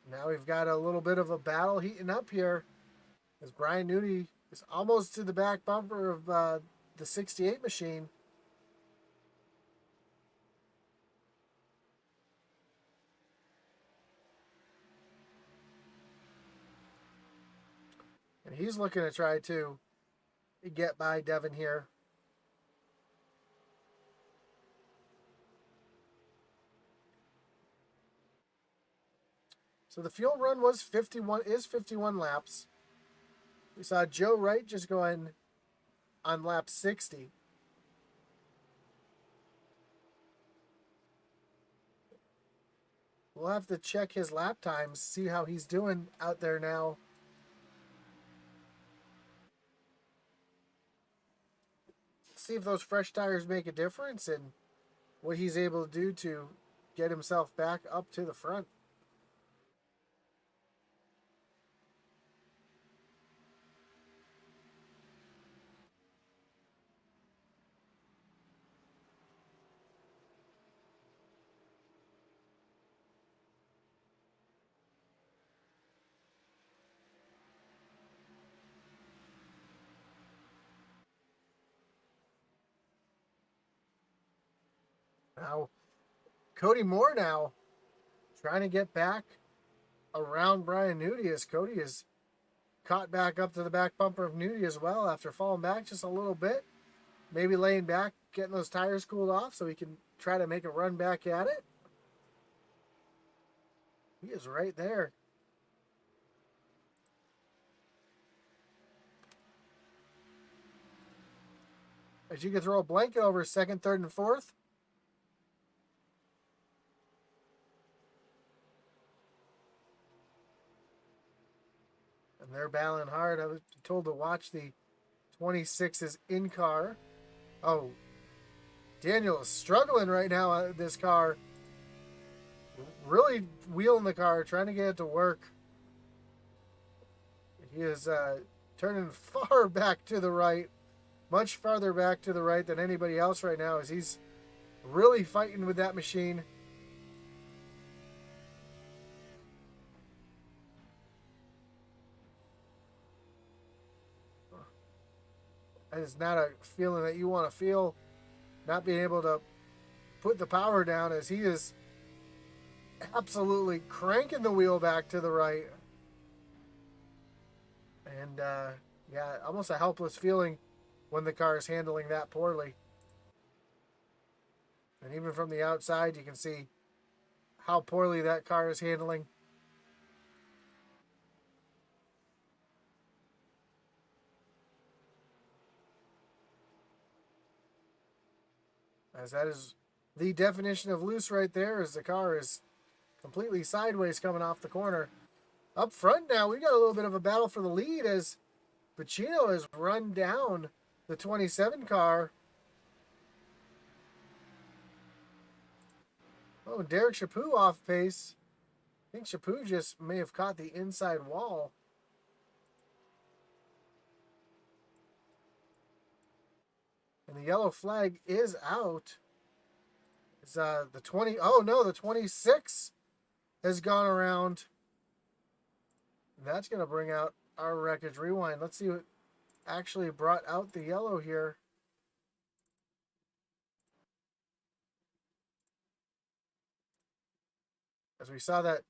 Now we've got a little bit of a battle heating up here as Brian Nudie is almost to the back bumper of the 68 machine. And he's looking to try to get by Devin here. So the fuel run was 51 laps. We saw Joe Wright just going on lap 60. We'll have to check his lap times, see how he's doing out there now. See if those fresh tires make a difference and what he's able to do to get himself back up to the front. Now, Cody Moore now trying to get back around Brian Nudie as Cody is caught back up to the back bumper of Nudie as well after falling back just a little bit. Maybe laying back, getting those tires cooled off so he can try to make a run back at it. He is right there. As you can throw a blanket over 2nd, 3rd, and 4th. And they're battling hard. I was told to watch the 26's in-car. Oh, Daniel is struggling right now on this car. Really wheeling the car, trying to get it to work. He is turning far back to the right. Much farther back to the right than anybody else right now as he's really fighting with that machine. That is not a feeling that you want to feel. Not being able to put the power down as he is absolutely cranking the wheel back to the right. And, yeah, almost a helpless feeling when the car is handling that poorly. And even from the outside, you can see how poorly that car is handling. As that is the definition of loose right there, as the car is completely sideways coming off the corner. Up front now, we got a little bit of a battle for the lead as Pacino has run down the 27 car. Oh, Derek Chaput off pace. I think Chaput just may have caught the inside wall. And the yellow flag is out. It's the 20. Oh no, the 26 has gone around. That's going to bring out our wreckage rewind. Let's see what actually brought out the yellow here. As we saw that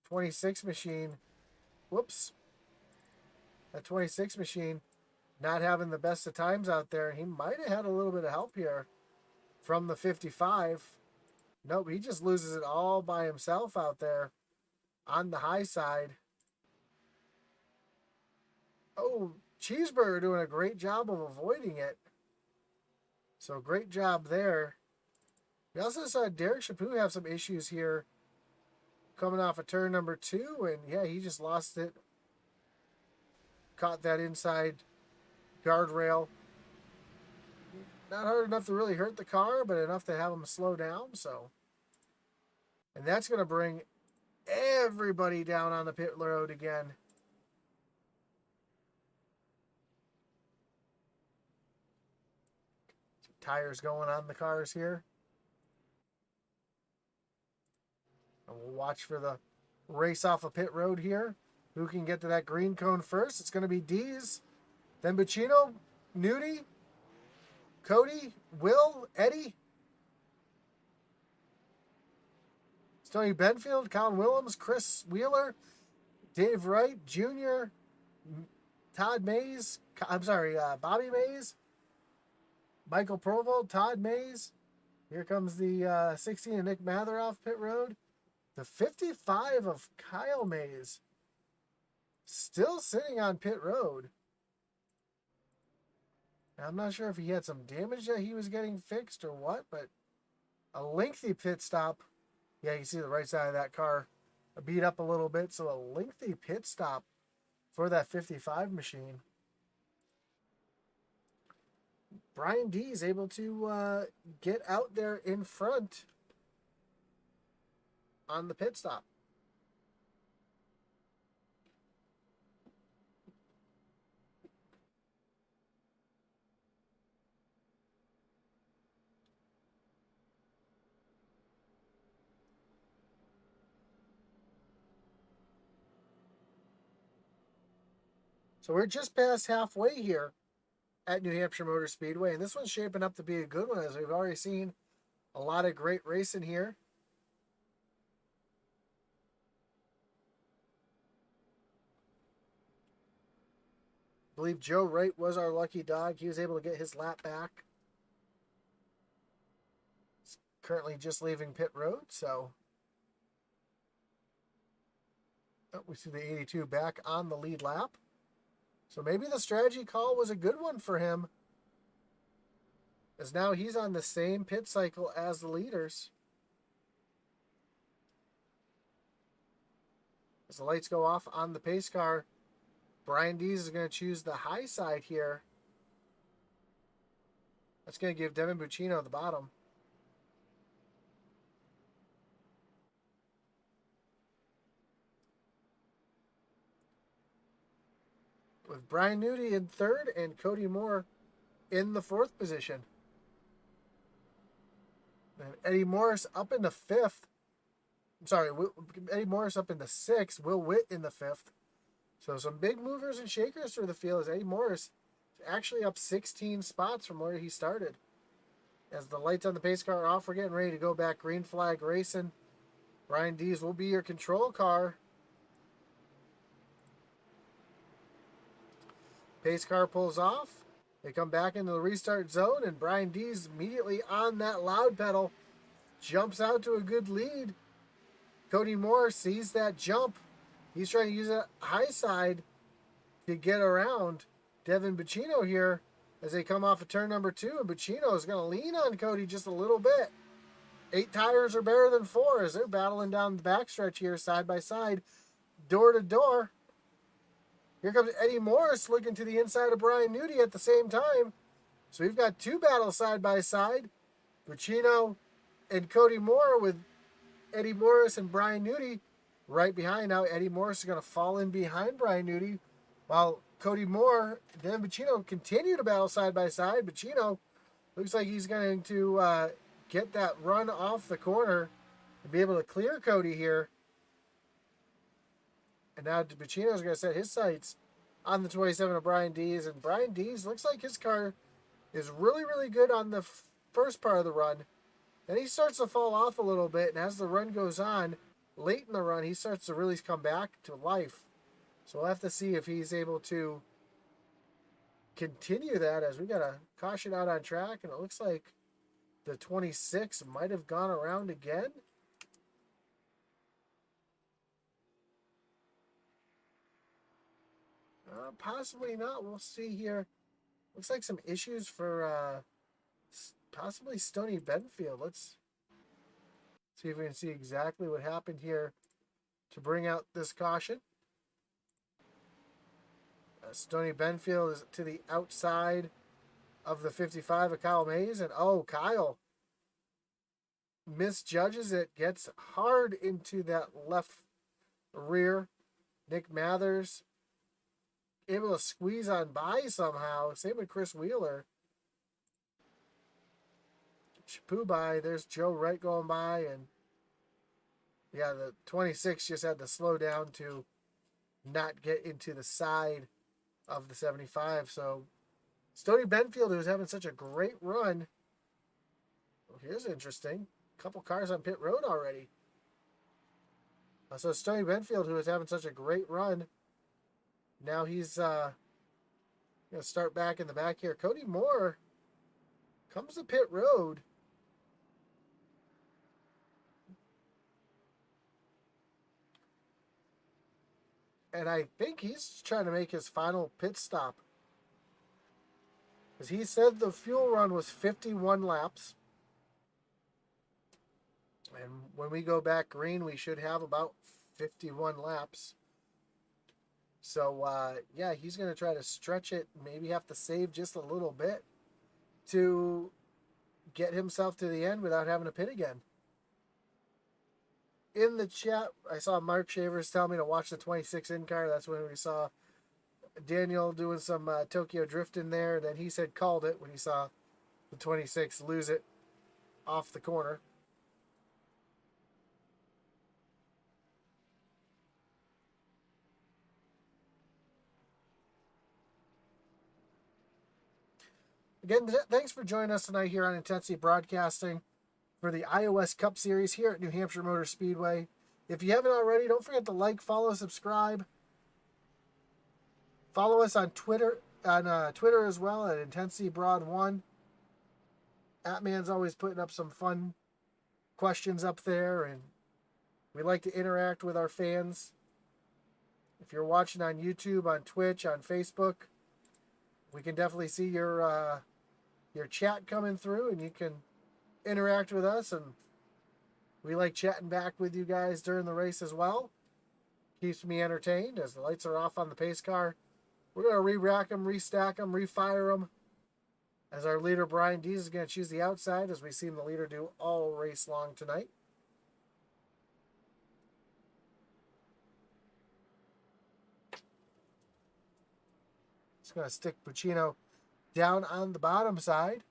26 machine, whoops, that 26 machine not having the best of times out there. He might have had a little bit of help here from the 55. Nope, he just loses it all by himself out there on the high side. Oh, Cheeseburger doing a great job of avoiding it. So great job there. We also saw Derek Chaput have some issues here coming off of turn number 2. And yeah, he just lost it. Caught that inside guardrail. Not hard enough to really hurt the car, but enough to have him slow down. So, and that's going to bring everybody down on the pit road again. Some tires going on the cars here. And we'll watch for the race off of pit road here. Who can get to that green cone first? It's going to be Dees, then Buccino, Nudie, Cody, Will, Eddie, Stoney Benfield, Colin Willems, Chris Wheeler, Dave Wright Jr., Todd Mays, Bobby Mays, Michael Provold, Todd Mays. Here comes the 16 of Nick Mather off pit road. The 55 of Kyle Mays still sitting on pit road. I'm not sure if he had some damage that he was getting fixed or what, but a lengthy pit stop. Yeah, you see the right side of that car beat up a little bit, so a lengthy pit stop for that 55 machine. Brian D is able to get out there in front on the pit stop. So we're just past halfway here at New Hampshire Motor Speedway, and this one's shaping up to be a good one, as we've already seen a lot of great racing here. I believe Joe Wright was our lucky dog. He was able to get his lap back. He's currently just leaving pit road, so we see the 82 back on the lead lap. So maybe the strategy call was a good one for him, as now he's on the same pit cycle as the leaders. As the lights go off on the pace car, Brian Dees is going to choose the high side here. That's going to give Devin Buccino the bottom. With Brian Nudie in third and Cody Moore in the fourth position. And Eddie Morris up in the fifth. Eddie Morris up in the sixth. Will Witt in the fifth. So some big movers and shakers through the field as Eddie Morris is actually up 16 spots from where he started. As the lights on the pace car are off, we're getting ready to go back green flag racing. Brian Dees will be your control car. Pace car pulls off. They come back into the restart zone, and Brian Dees immediately on that loud pedal jumps out to a good lead. Cody Moore sees that jump. He's trying to use a high side to get around Devin Buccino here as they come off of turn number 2, and Buccino is going to lean on Cody just a little bit. 8 tires are better than 4 as they're battling down the backstretch here side by side, door to door. Here comes Eddie Morris looking to the inside of Brian Nudie at the same time. So we've got 2 battles side by side. Buccino and Cody Moore, with Eddie Morris and Brian Nudie right behind. Now Eddie Morris is going to fall in behind Brian Nudie, while Cody Moore and then Buccino continue to battle side by side. Buccino looks like he's going to get that run off the corner and be able to clear Cody here. And now Buccino is going to set his sights on the 27 of Brian Dees. And Brian Dees looks like his car is really, really good on the first part of the run. Then he starts to fall off a little bit. And as the run goes on, late in the run, he starts to really come back to life. So we'll have to see if he's able to continue that, as we got a caution out on track, and it looks like the 26 might have gone around again. Possibly not. We'll see here. Looks like some issues for possibly Stony Benfield. Let's see if we can see exactly what happened here to bring out this caution. Stony Benfield is to the outside of the 55 of Kyle Mays. And, oh, Kyle misjudges it. Gets hard into that left rear. Nick Mathers able to squeeze on by somehow. Same with Chris Wheeler. Chapoo by. There's Joe Wright going by. And, yeah, the 26 just had to slow down to not get into the side of the 75. So Stony Benfield, who was having such a great run. Well, here's interesting. A couple cars on pit road already. So Stony Benfield, who was having such a great run, now he's going to start back in the back here. Cody Moore comes to pit road. And I think he's trying to make his final pit stop. Because he said the fuel run was 51 laps. And when we go back green, we should have about 51 laps. So, yeah, he's going to try to stretch it. Maybe have to save just a little bit to get himself to the end without having to pit again. In the chat, I saw Mark Shavers tell me to watch the 26 in-car. That's when we saw Daniel doing some Tokyo drifting there. Then he said called it when he saw the 26 lose it off the corner. Again, thanks for joining us tonight here on Intensity Broadcasting for the iOS Cup Series here at New Hampshire Motor Speedway. If you haven't already, don't forget to like, follow, subscribe. Follow us on Twitter as well at Intensity Broad 1. Atman's always putting up some fun questions up there, and we like to interact with our fans. If you're watching on YouTube, on Twitch, on Facebook, we can definitely see your chat coming through, and you can interact with us, and we like chatting back with you guys during the race as well. Keeps me entertained as the lights are off on the pace car. We're going to re-rack them, restack them, refire them, as our leader Brian Dees is going to choose the outside, as we've seen the leader do all race long tonight. Just going to stick Puccino down on the bottom side.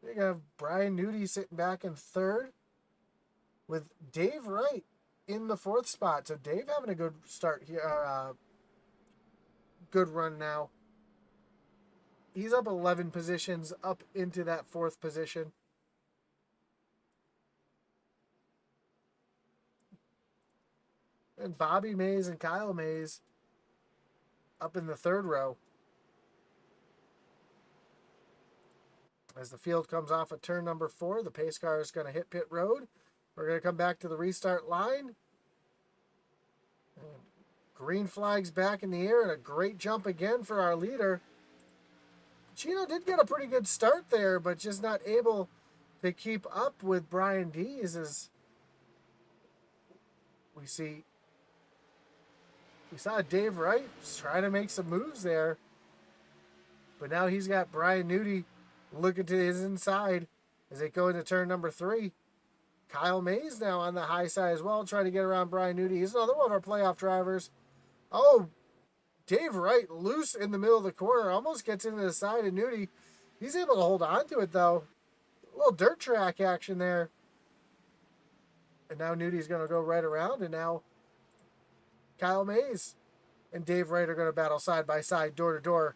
You're going to have Brian Nudie sitting back in third with Dave Wright in the fourth spot. So Dave having a good start here, good run now. He's up 11 positions up into that fourth position. And Bobby Mays and Kyle Mays up in the third row. As the field comes off of turn number 4, the pace car is going to hit pit road. We're going to come back to the restart line. And green flag's back in the air, and a great jump again for our leader. Chino did get a pretty good start there, but just not able to keep up with Brian Dees, as we saw Dave Wright just trying to make some moves there. But now he's got Brian Nudie looking to his inside as they go into turn number 3. Kyle Mays now on the high side as well, trying to get around Brian Nudie. He's another one of our playoff drivers. Oh, Dave Wright loose in the middle of the corner, almost gets into the side of Nudie. He's able to hold on to it, though. A little dirt track action there. And now Nudie's going to go right around, and now Kyle Mays and Dave Wright are going to battle side by side, door to door,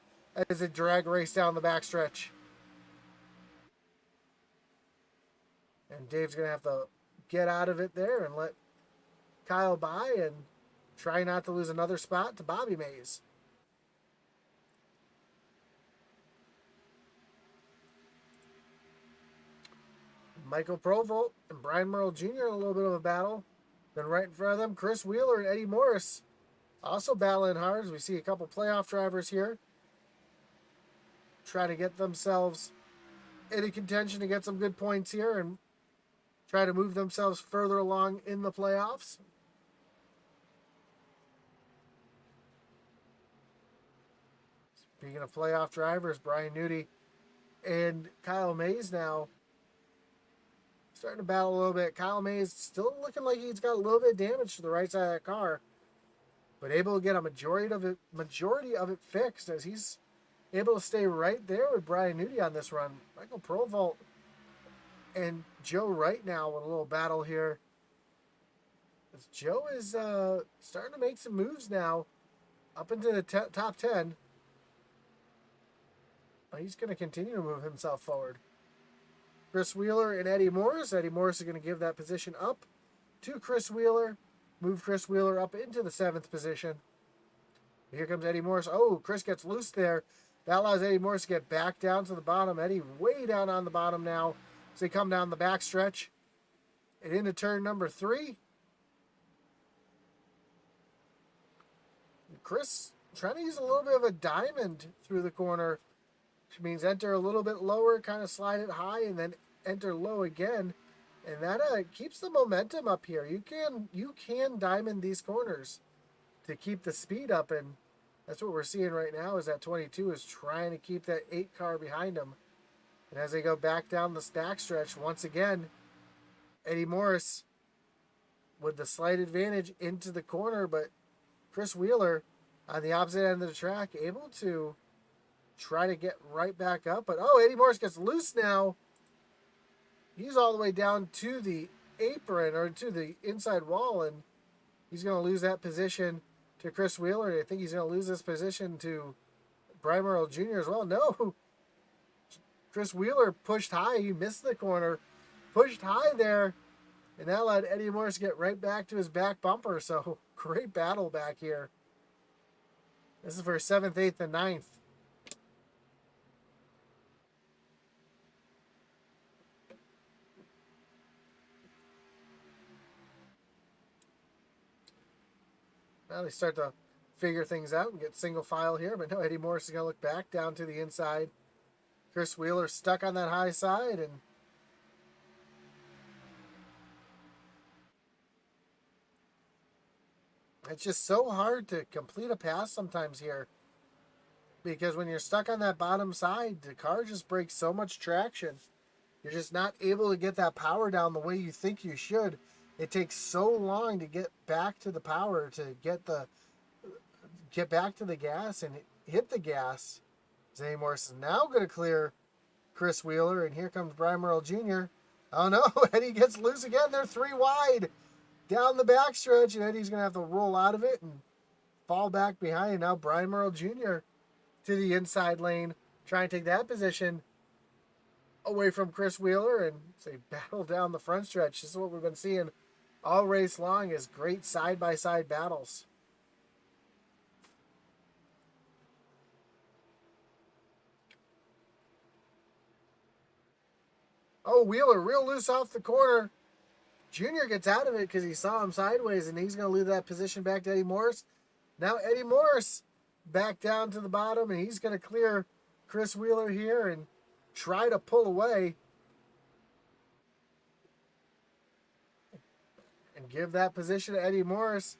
as a drag race down the backstretch. And Dave's going to have to get out of it there and let Kyle by and try not to lose another spot to Bobby Mays. Michael Provolt and Brian Merle Jr. in a little bit of a battle. Then right in front of them, Chris Wheeler and Eddie Morris also battling hard as we see a couple playoff drivers here try to get themselves into contention to get some good points here and try to move themselves further along in the playoffs. Speaking of playoff drivers, Brian Nudie and Kyle Mays now starting to battle a little bit. Kyle Mays still looking like he's got a little bit of damage to the right side of that car, but able to get a majority of it fixed as he's able to stay right there with Brian Nudie on this run. Michael Provolt and Joe Wright now in a little battle here. As Joe is starting to make some moves now up into the top 10. He's going to continue to move himself forward. Chris Wheeler and Eddie Morris. Eddie Morris is going to give that position up to Chris Wheeler. Move Chris Wheeler up into the 7th position. Here comes Eddie Morris. Oh, Chris gets loose there. That allows Eddie Morris to get back down to the bottom. Eddie way down on the bottom now as they come down the back stretch. And into turn number 3. Chris trying to use a little bit of a diamond through the corner, which means enter a little bit lower, kind of slide it high, and then enter low again. And that keeps the momentum up here. You can diamond these corners to keep the speed up, and that's what we're seeing right now is that 22 is trying to keep that 8 car behind him. And as they go back down the back stretch, once again, Eddie Morris with the slight advantage into the corner, but Chris Wheeler on the opposite end of the track able to try to get right back up. But, oh, Eddie Morris gets loose now. He's all the way down to the apron or to the inside wall, and he's going to lose that position to Chris Wheeler. I think he's going to lose this position to Brian Merle Jr. as well. No. Chris Wheeler pushed high. He missed the corner. Pushed high there. And that allowed Eddie Morris get right back to his back bumper. So, great battle back here. This is for 7th, 8th, and 9th. Now they start to figure things out and get single file here. But no, Eddie Morris is going to look back down to the inside. Chris Wheeler stuck on that high side, and it's just so hard to complete a pass sometimes here, because when you're stuck on that bottom side, the car just breaks so much traction. You're just not able to get that power down the way you think you should. It takes so long to get back to the power, to get back to the gas and hit the gas. Eddie Morris is now going to clear Chris Wheeler, and here comes Brian Merle Jr. Oh no, Eddie gets loose again. They're 3 wide down the backstretch, and Eddie's going to have to roll out of it and fall back behind. Now Brian Merle Jr. to the inside lane, trying to take that position away from Chris Wheeler, and say battle down the front stretch. This is what we've been seeing all race long, is great side-by-side battles. Oh, Wheeler real loose off the corner. Junior gets out of it because he saw him sideways, and he's going to leave that position back to Eddie Morris. Now Eddie Morris back down to the bottom, and he's going to clear Chris Wheeler here and try to pull away and give that position to Eddie Morris.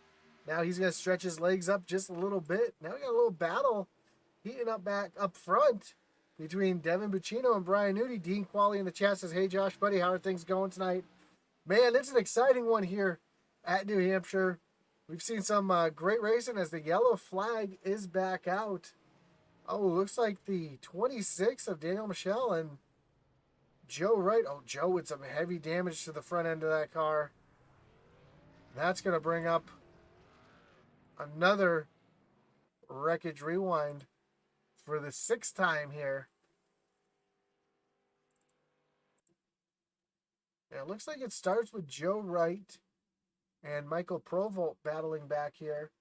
Now he's going to stretch his legs up just a little bit. Now we got a little battle heating up back up front between Devin Buccino and Brian Nudie. Dean Qualley in the chat says, hey, Josh, buddy, how are things going tonight? Man, it's an exciting one here at New Hampshire. We've seen some great racing as the yellow flag is back out. Oh, looks like the 26 of Daniel Michelle and Joe Wright. Oh, Joe with some heavy damage to the front end of that car. That's going to bring up another wreckage rewind for the 6th time here. And it looks like it starts with Joe Wright and Michael Provolt battling back here.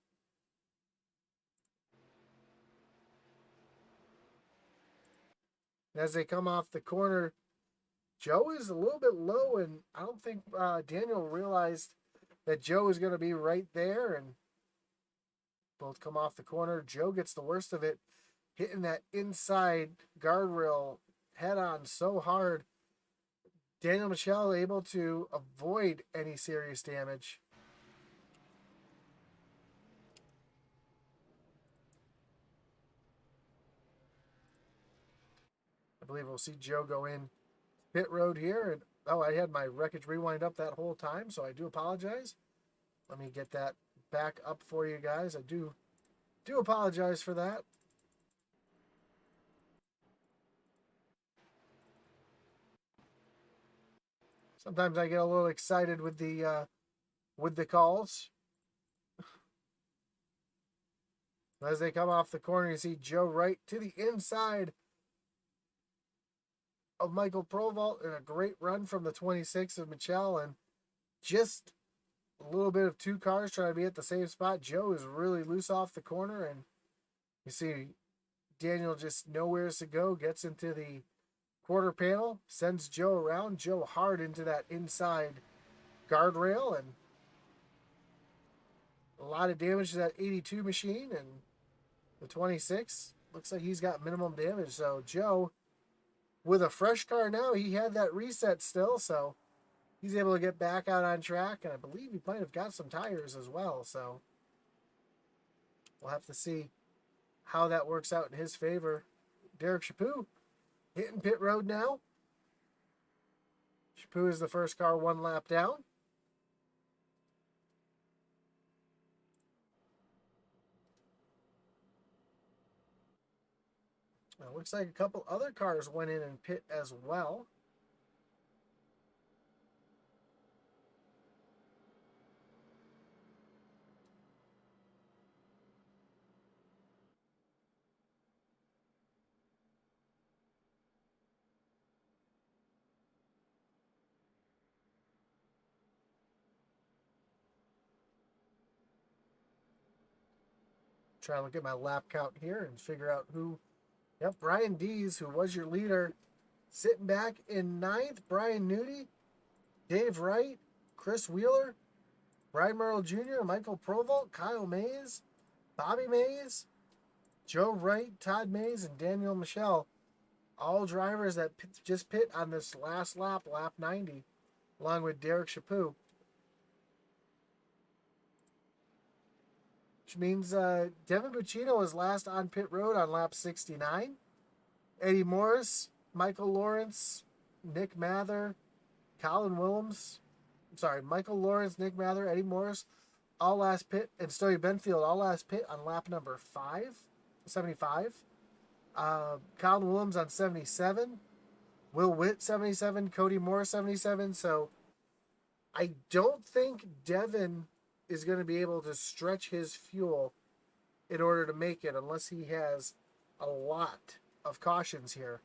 As they come off the corner, Joe is a little bit low, and I don't think Daniel realized that Joe is going to be right there, and both come off the corner. Joe gets the worst of it, hitting that inside guardrail head on so hard. Daniel Michel able to avoid any serious damage. I believe we'll see Joe go in pit road here. And oh, I had my wreckage rewind up that whole time, so I do apologize. Let me get that back up for you guys. I do apologize for that. Sometimes I get a little excited with the calls. As they come off the corner, you see Joe Wright to the inside of Michael Provolt, and a great run from the 26 of Michel, and just a little bit of two cars trying to be at the same spot. Joe is really loose off the corner, and you see Daniel just nowhere to go, gets into the quarter panel, sends Joe around. Joe hard into that inside guardrail, and a lot of damage to that 82 machine, and the 26 looks like he's got minimum damage. So Joe, with a fresh car now, he had that reset still, so he's able to get back out on track, and I believe he might have got some tires as well, so we'll have to see how that works out in his favor. Derek Chaput hitting pit road now. Chaput is the first car one lap down. It looks like a couple other cars went in and pit as well. Try to look at my lap count here and figure out who. Yep, Brian Dees, who was your leader, sitting back in ninth. Brian Nudie, Dave Wright, Chris Wheeler, Brian Merle Jr., Michael Provolt, Kyle Mays, Bobby Mays, Joe Wright, Todd Mays, and Daniel Michel. All drivers that just pit on this last lap, lap 90, along with Derek Chaput. Which means Devin Buccino was last on pit road on lap 69. Eddie Morris, Michael Lawrence, Nick Mather, Colin Willems. Michael Lawrence, Nick Mather, Eddie Morris, all last pit, and Stony Benfield, all last pit on lap number 75. Colin Willems on 77. Will Witt, 77. Cody Moore, 77. So I don't think Devin is going to be able to stretch his fuel in order to make it unless he has a lot of cautions here.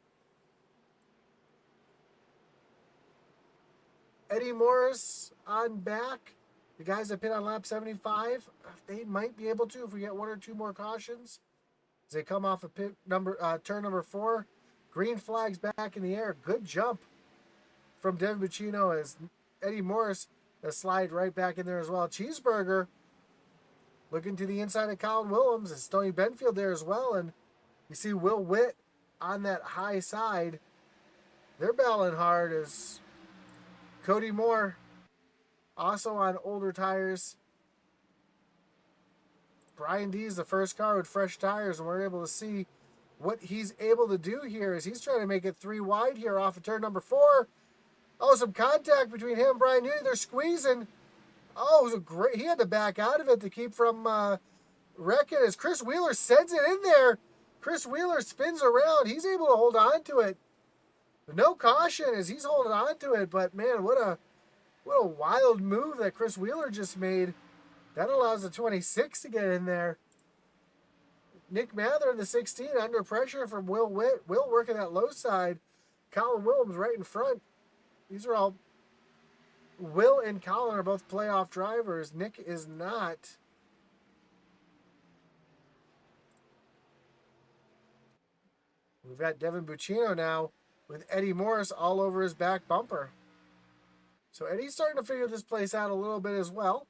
Eddie Morris on back. The guys that pit on lap 75, they might be able to if we get one or two more cautions. As they come off of turn number 4, green flags back in the air. Good jump from Devin Buccino as Eddie Morris has slide right back in there as well. Cheeseburger looking to the inside of Colin Willems, and Stony Benfield there as well. And you see Will Witt on that high side. They're battling hard as Cody Moore also on older tires. Brian D is the first car with fresh tires, and we're able to see what he's able to do here as he's trying to make it 3 wide here off of turn number 4. Oh, some contact between him and Brian Newton. They're squeezing. Oh, it was a great. He had to back out of it to keep from wrecking as Chris Wheeler sends it in there. Chris Wheeler spins around. He's able to hold on to it. No caution as he's holding on to it. But, man, what a wild move that Chris Wheeler just made. That allows the 26 to get in there. Nick Mather in the 16 under pressure from Will Witt. Will working that low side. Colin Willems right in front. These are all Will and Colin are both playoff drivers. Nick is not. We've got Devin Buccino now with Eddie Morris all over his back bumper. So Eddie's starting to figure this place out a little bit as well.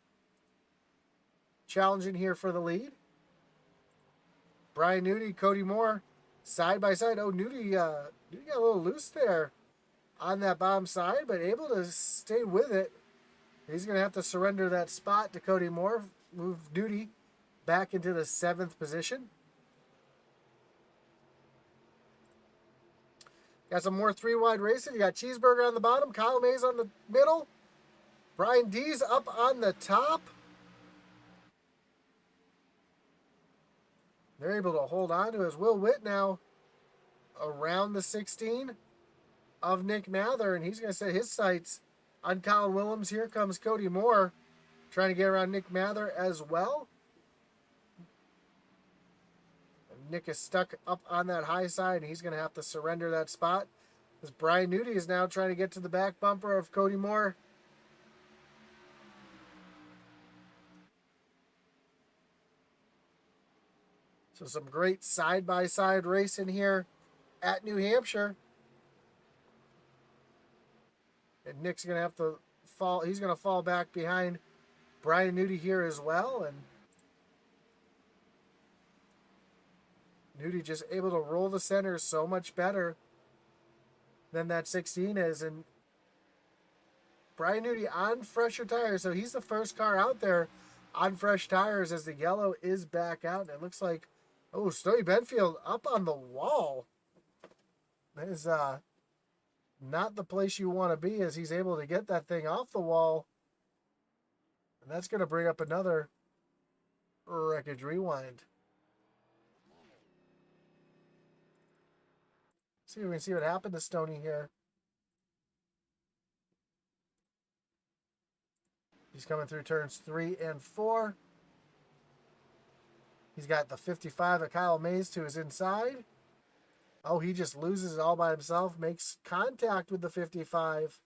Challenging here for the lead. Brian Nudie, Cody Moore, side by side. Oh, Nudie got a little loose there on that bottom side, but able to stay with it. He's going to have to surrender that spot to Cody Moore. Move Nudie back into the 7th position. Got some more 3-wide racing. You got Cheeseburger on the bottom, Kyle Mays on the middle, Brian Dees up on the top. They're able to hold on to his Will Witt now around the 16 of Nick Mather, and he's going to set his sights on Colin Willems. Here comes Cody Moore trying to get around Nick Mather as well. And Nick is stuck up on that high side, and he's going to have to surrender that spot. As Brian Nudie is now trying to get to the back bumper of Cody Moore. So some great side-by-side racing here at New Hampshire. And Nick's going to have to fall. He's going to fall back behind Brian Nudie here as well. And Nudie just able to roll the center so much better than that 16 is. And Brian Nudie on fresher tires. So he's the first car out there on fresh tires as the yellow is back out. And it looks like, oh, Stoney Benfield up on the wall. That is not the place you want to be, as he's able to get that thing off the wall. And that's going to bring up another wreckage rewind. See if we can see what happened to Stoney here. He's coming through turns 3 and 4. He's got the 55 of Kyle Mays to his inside. Oh, he just loses it all by himself, makes contact with the 55.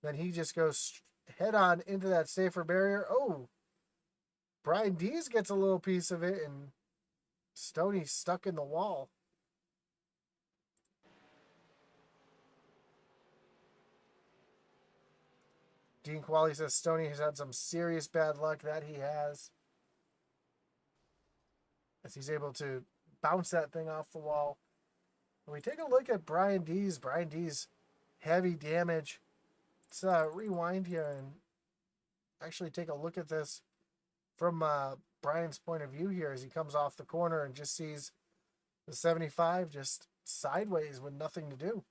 Then he just goes head on into that safer barrier. Oh, Brian Dees gets a little piece of it, and Stoney's stuck in the wall. Dean Qualley says Stoney has had some serious bad luck. That he has. As he's able to bounce that thing off the wall. When we take a look at Brian Dees, heavy damage. Let's rewind here and actually take a look at this from Brian's point of view here as he comes off the corner and just sees the 75 just sideways with nothing to do.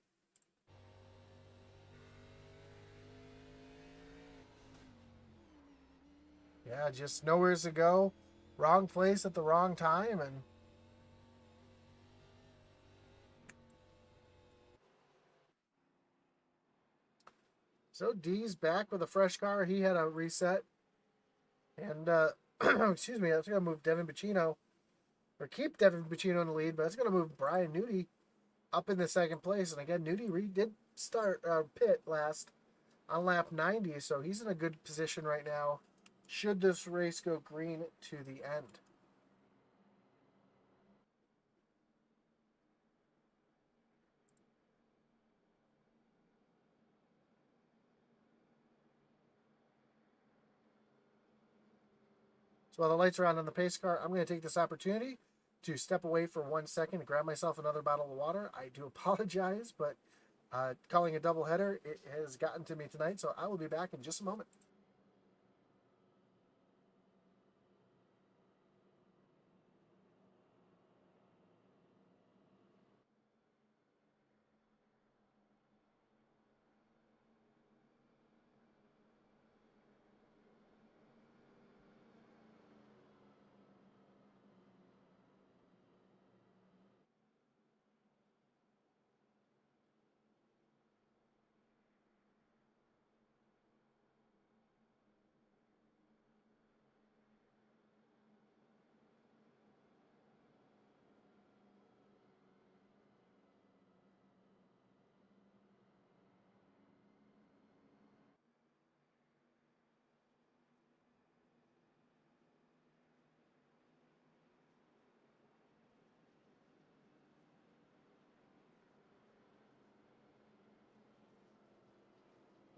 Yeah, just nowhere to go. Wrong place at the wrong time. And so D's back with a fresh car. He had a reset. And, excuse me, that's going to move Devin Buccino. Or keep Devin Buccino in the lead, but it's going to move Brian Nudie up in the 2nd place. And again, Nudie did start pit last on lap 90, so he's in a good position right now should this race go green to the end. So while the lights are on the pace car, I'm going to take this opportunity to step away for 1 second and grab myself another bottle of water. I do apologize, but calling a doubleheader, it has gotten to me tonight, so I will be back in just a moment.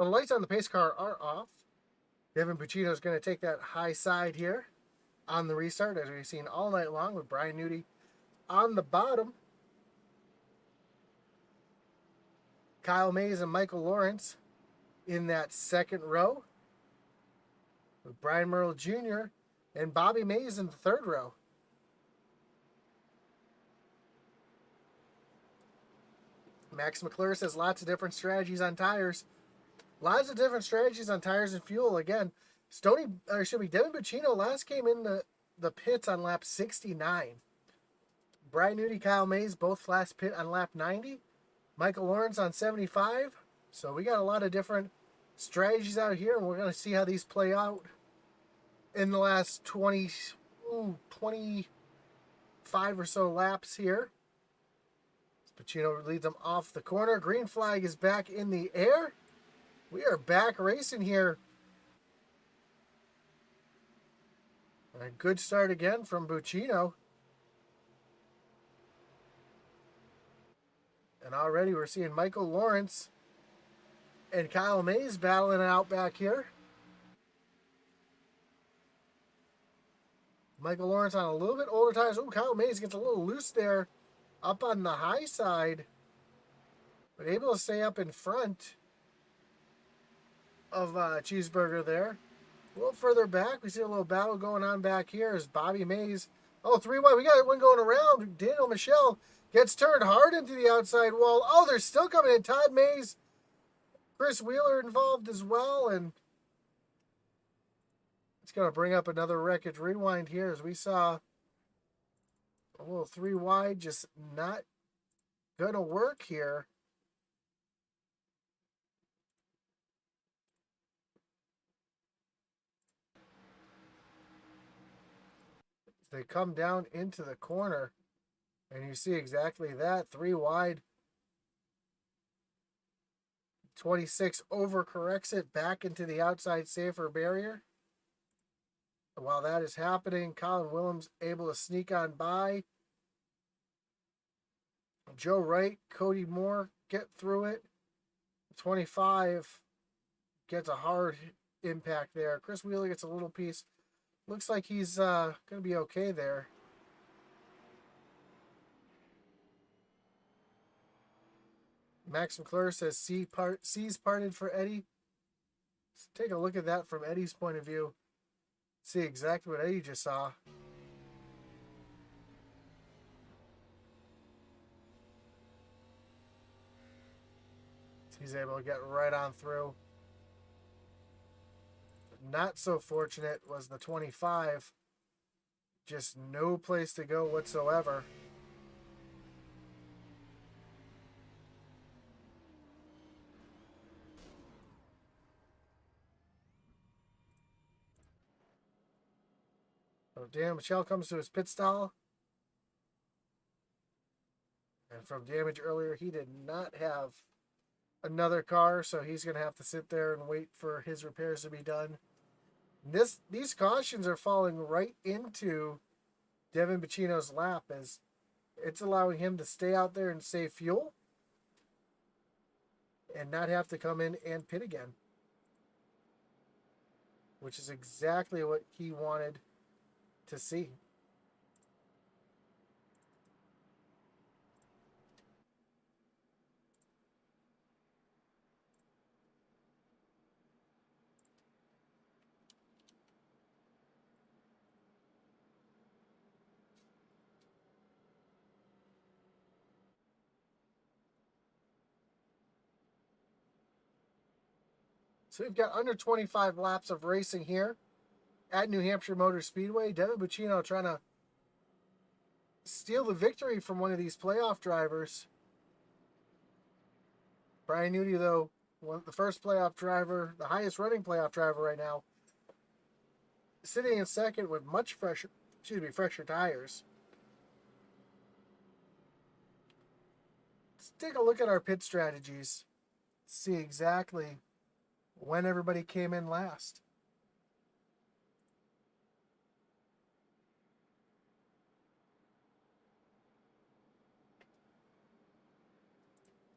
The lights on the pace car are off. Devin Buccino is going to take that high side here on the restart, as we've seen all night long with Brian Newty on the bottom. Kyle Mays and Michael Lawrence in that second row, with Brian Merle Jr. and Bobby Mays in the third row. Max McClure says lots of different strategies on tires. Lots of different strategies on tires and fuel. Again, Devin Buccino last came in the pits on lap 69. Brian Newty, Kyle Mays, both last pit on lap 90. Michael Lawrence on 75. So we got a lot of different strategies out here, and we're going to see how these play out in the last 25 or so laps here. Buccino leads them off the corner. Green flag is back in the air. We are back racing here. And a good start again from Buccino. And already we're seeing Michael Lawrence and Kyle Mays battling it out back here. Michael Lawrence on a little bit older tires. Oh, Kyle Mays gets a little loose there up on the high side, but able to stay up in front of Cheeseburger there. A little further back, we see a little battle going on back here as Bobby Mays. Oh, 3 wide. We got one going around. Daniel Michelle gets turned hard into the outside wall. Oh, they're still coming in. Todd Mays, Chris Wheeler involved as well. And it's going to bring up another wreckage rewind here as we saw a little 3 wide just not going to work here. They come down into the corner, and you see exactly that. 3 wide. 26 overcorrects it back into the outside safer barrier. And while that is happening, Colin Willems able to sneak on by. Joe Wright, Cody Moore get through it. 25 gets a hard impact there. Chris Wheeler gets a little piece. Looks like he's going to be okay there. Max McClure says C's parted for Eddie. Let's take a look at that from Eddie's point of view. See exactly what Eddie just saw. He's able to get right on through. Not so fortunate was the 25. Just no place to go whatsoever. So Dan Michelle comes to his pit stall. And from damage earlier, he did not have another car, so he's going to have to sit there and wait for his repairs to be done. These cautions are falling right into Devin Buccino's lap, as it's allowing him to stay out there and save fuel and not have to come in and pit again, which is exactly what he wanted to see. So we've got under 25 laps of racing here at New Hampshire Motor Speedway. Devin Buccino trying to steal the victory from one of these playoff drivers. Brian Newty, though, the first playoff driver, the highest running playoff driver right now, sitting in second with fresher tires. Let's take a look at our pit strategies. See exactly when everybody came in last.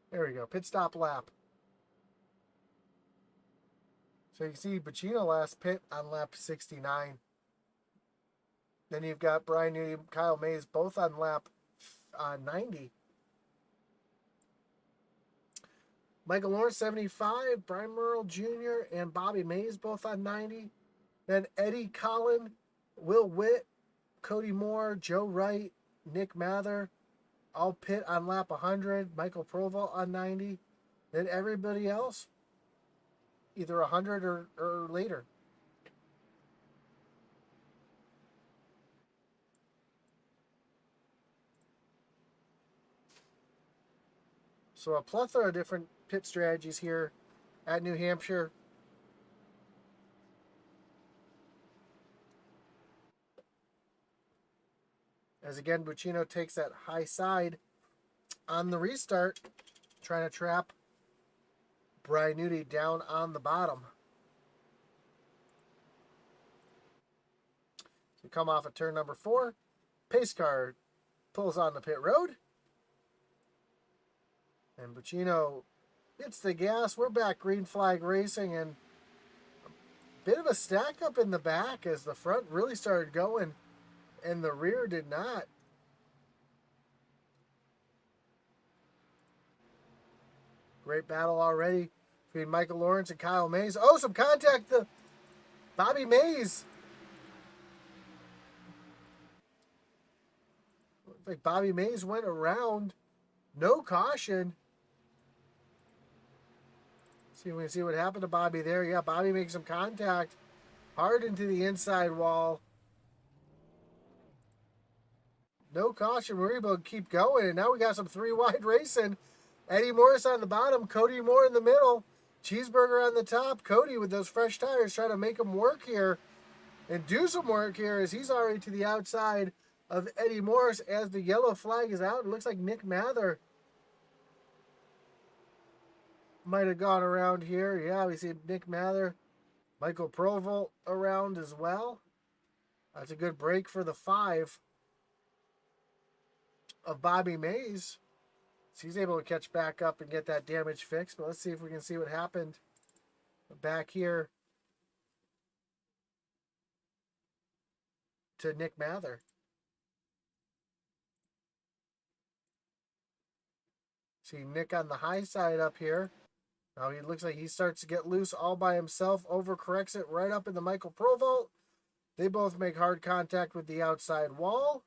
There we go. Pit stop lap. So you can see Bacino last pit on lap 69. Then you've got Brian Newty and Kyle Mays both on lap 90. Michael Lawrence, 75. Brian Merle Jr. and Bobby Mays both on 90. Then Eddie Collin, Will Witt, Cody Moore, Joe Wright, Nick Mather, all pit on lap 100. Michael Proval on 90. Then everybody else, either 100 or later. So a plethora of different pit strategies here at New Hampshire. As again, Bacino takes that high side on the restart, trying to trap Brian Newty down on the bottom. So come off of turn number 4. Pace car pulls on the pit road. And Bacino hits the gas. We're back green flag racing, and a bit of a stack up in the back as the front really started going and the rear did not. Great battle already between Michael Lawrence and Kyle Mays. Oh, some contact. The Bobby Mays. Looks like Bobby Mays went around. No caution. See, we can see what happened to Bobby there. Yeah, Bobby makes some contact hard into the inside wall. No caution. We're able to keep going, and now we got some 3-wide racing. Eddie Morris on the bottom, Cody Moore in the middle, Cheeseburger on the top. Cody with those fresh tires trying to make him work here and do some work here as he's already to the outside of Eddie Morris as the yellow flag is out. It looks like Nick Mather might have gone around here. Yeah, we see Nick Mather, Michael Proval around as well. That's a good break for the 5 of Bobby Mays. So he's able to catch back up and get that damage fixed. But let's see if we can see what happened back here to Nick Mather. See Nick on the high side up here. Now he looks like he starts to get loose all by himself. Overcorrects it right up in the Michael Proval. They both make hard contact with the outside wall.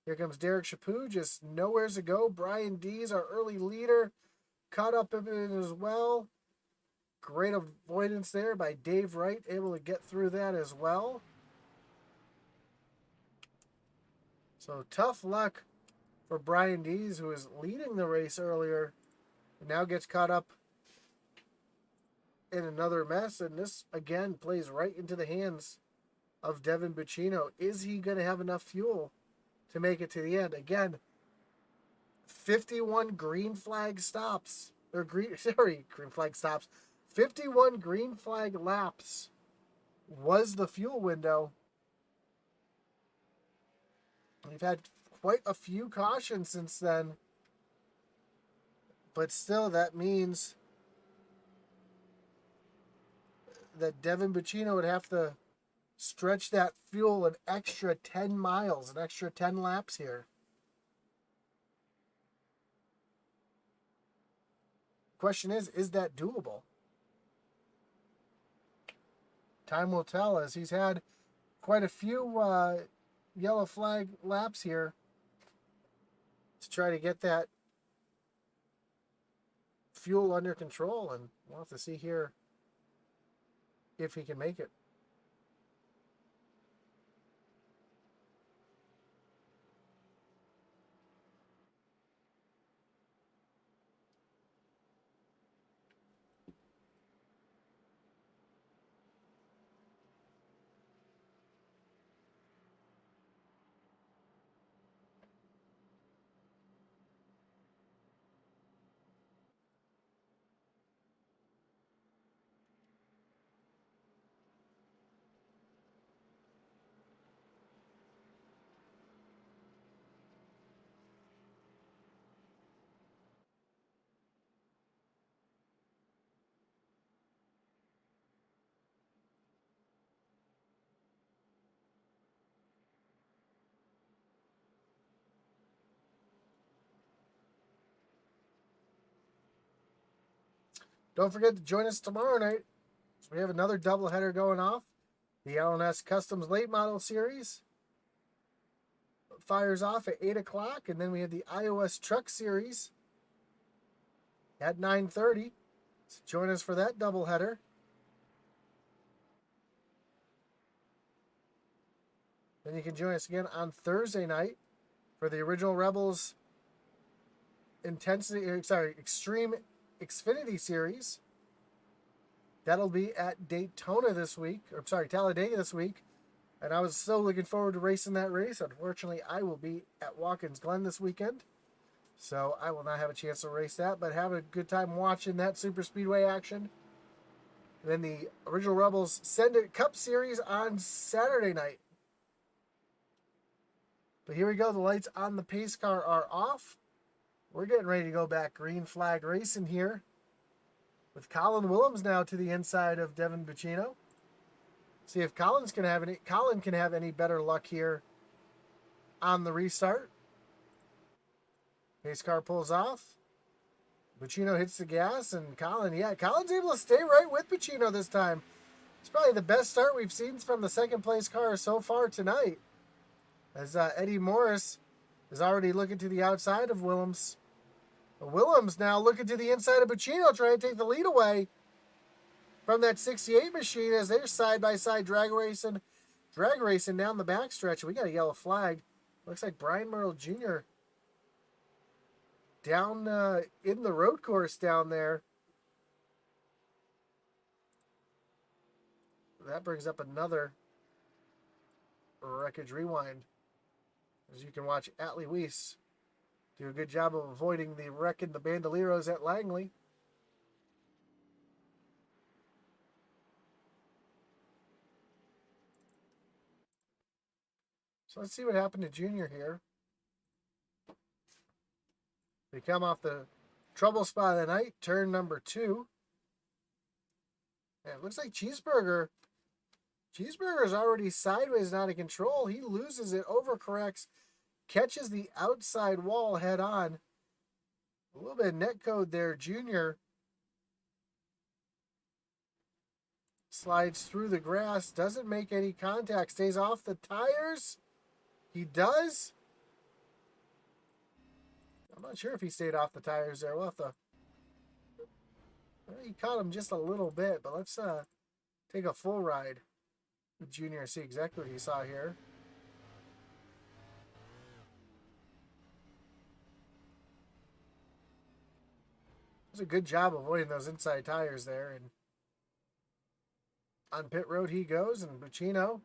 Here comes Derek Chaput, just nowhere to go. Brian Dees, our early leader, caught up in it as well. Great avoidance there by Dave Wright, able to get through that as well. So tough luck for Brian Dees, who was leading the race earlier, and now gets caught up in another mess. And this, again, plays right into the hands of Devin Bacino. Is he going to have enough fuel to make it to the end? Again, 51 green flag stops. Green flag stops. 51 green flag laps was the fuel window. We've had quite a few cautions since then. But still, that means that Devin Bacino would have to stretch that fuel an extra 10 miles, an extra 10 laps here. Question is that doable? Time will tell, as he's had quite a few yellow flag laps here to try to get that fuel under control, and we'll have to see here if he can make it. Don't forget to join us tomorrow night. So we have another doubleheader going off. The LNS Customs Late Model Series fires off at 8 o'clock. And then we have the iOS Truck Series at 9:30. So join us for that doubleheader. Then you can join us again on Thursday night for the Original Rebels Extreme Xfinity Series. That'll be at Daytona this week, or sorry, Talladega this week. And I was so looking forward to racing that race. Unfortunately, I will be at Watkins Glen this weekend, so I will not have a chance to race that, but have a good time watching that Super Speedway action. And then the Original Rebels Send It Cup Series on Saturday night. But here we go. The lights on the pace car are off. We're getting ready to go back green flag racing here with Colin Willems now to the inside of Devin Buccino. See if Colin can have any better luck here on the restart. Pace car pulls off. Buccino hits the gas, and Colin's able to stay right with Buccino this time. It's probably the best start we've seen from the second place car so far tonight, as Eddie Morris is already looking to the outside of Willems. Willems now looking to the inside of Buccino, trying to take the lead away from that 68 machine as they're side-by-side drag racing down the backstretch. We got a yellow flag. Looks like Brian Merle Jr. down in the road course down there. That brings up another Wreckage Rewind. As you can watch Atlee Weiss do a good job of avoiding the wreck in the Bandoleros at Langley. So let's see what happened to Junior here. They come off the trouble spot of the night, turn number 2. And it looks like Cheeseburger's already sideways and out of control. He loses it, overcorrects, catches the outside wall head on. A little bit of netcode there. Junior slides through the grass, doesn't make any contact, stays off the tires. He does. I'm not sure if he stayed off the tires there. We'll have to... He caught him just a little bit, but let's take a full ride with Junior and see exactly what he saw here. Does a good job avoiding those inside tires there. And on pit road he goes, and Buccino,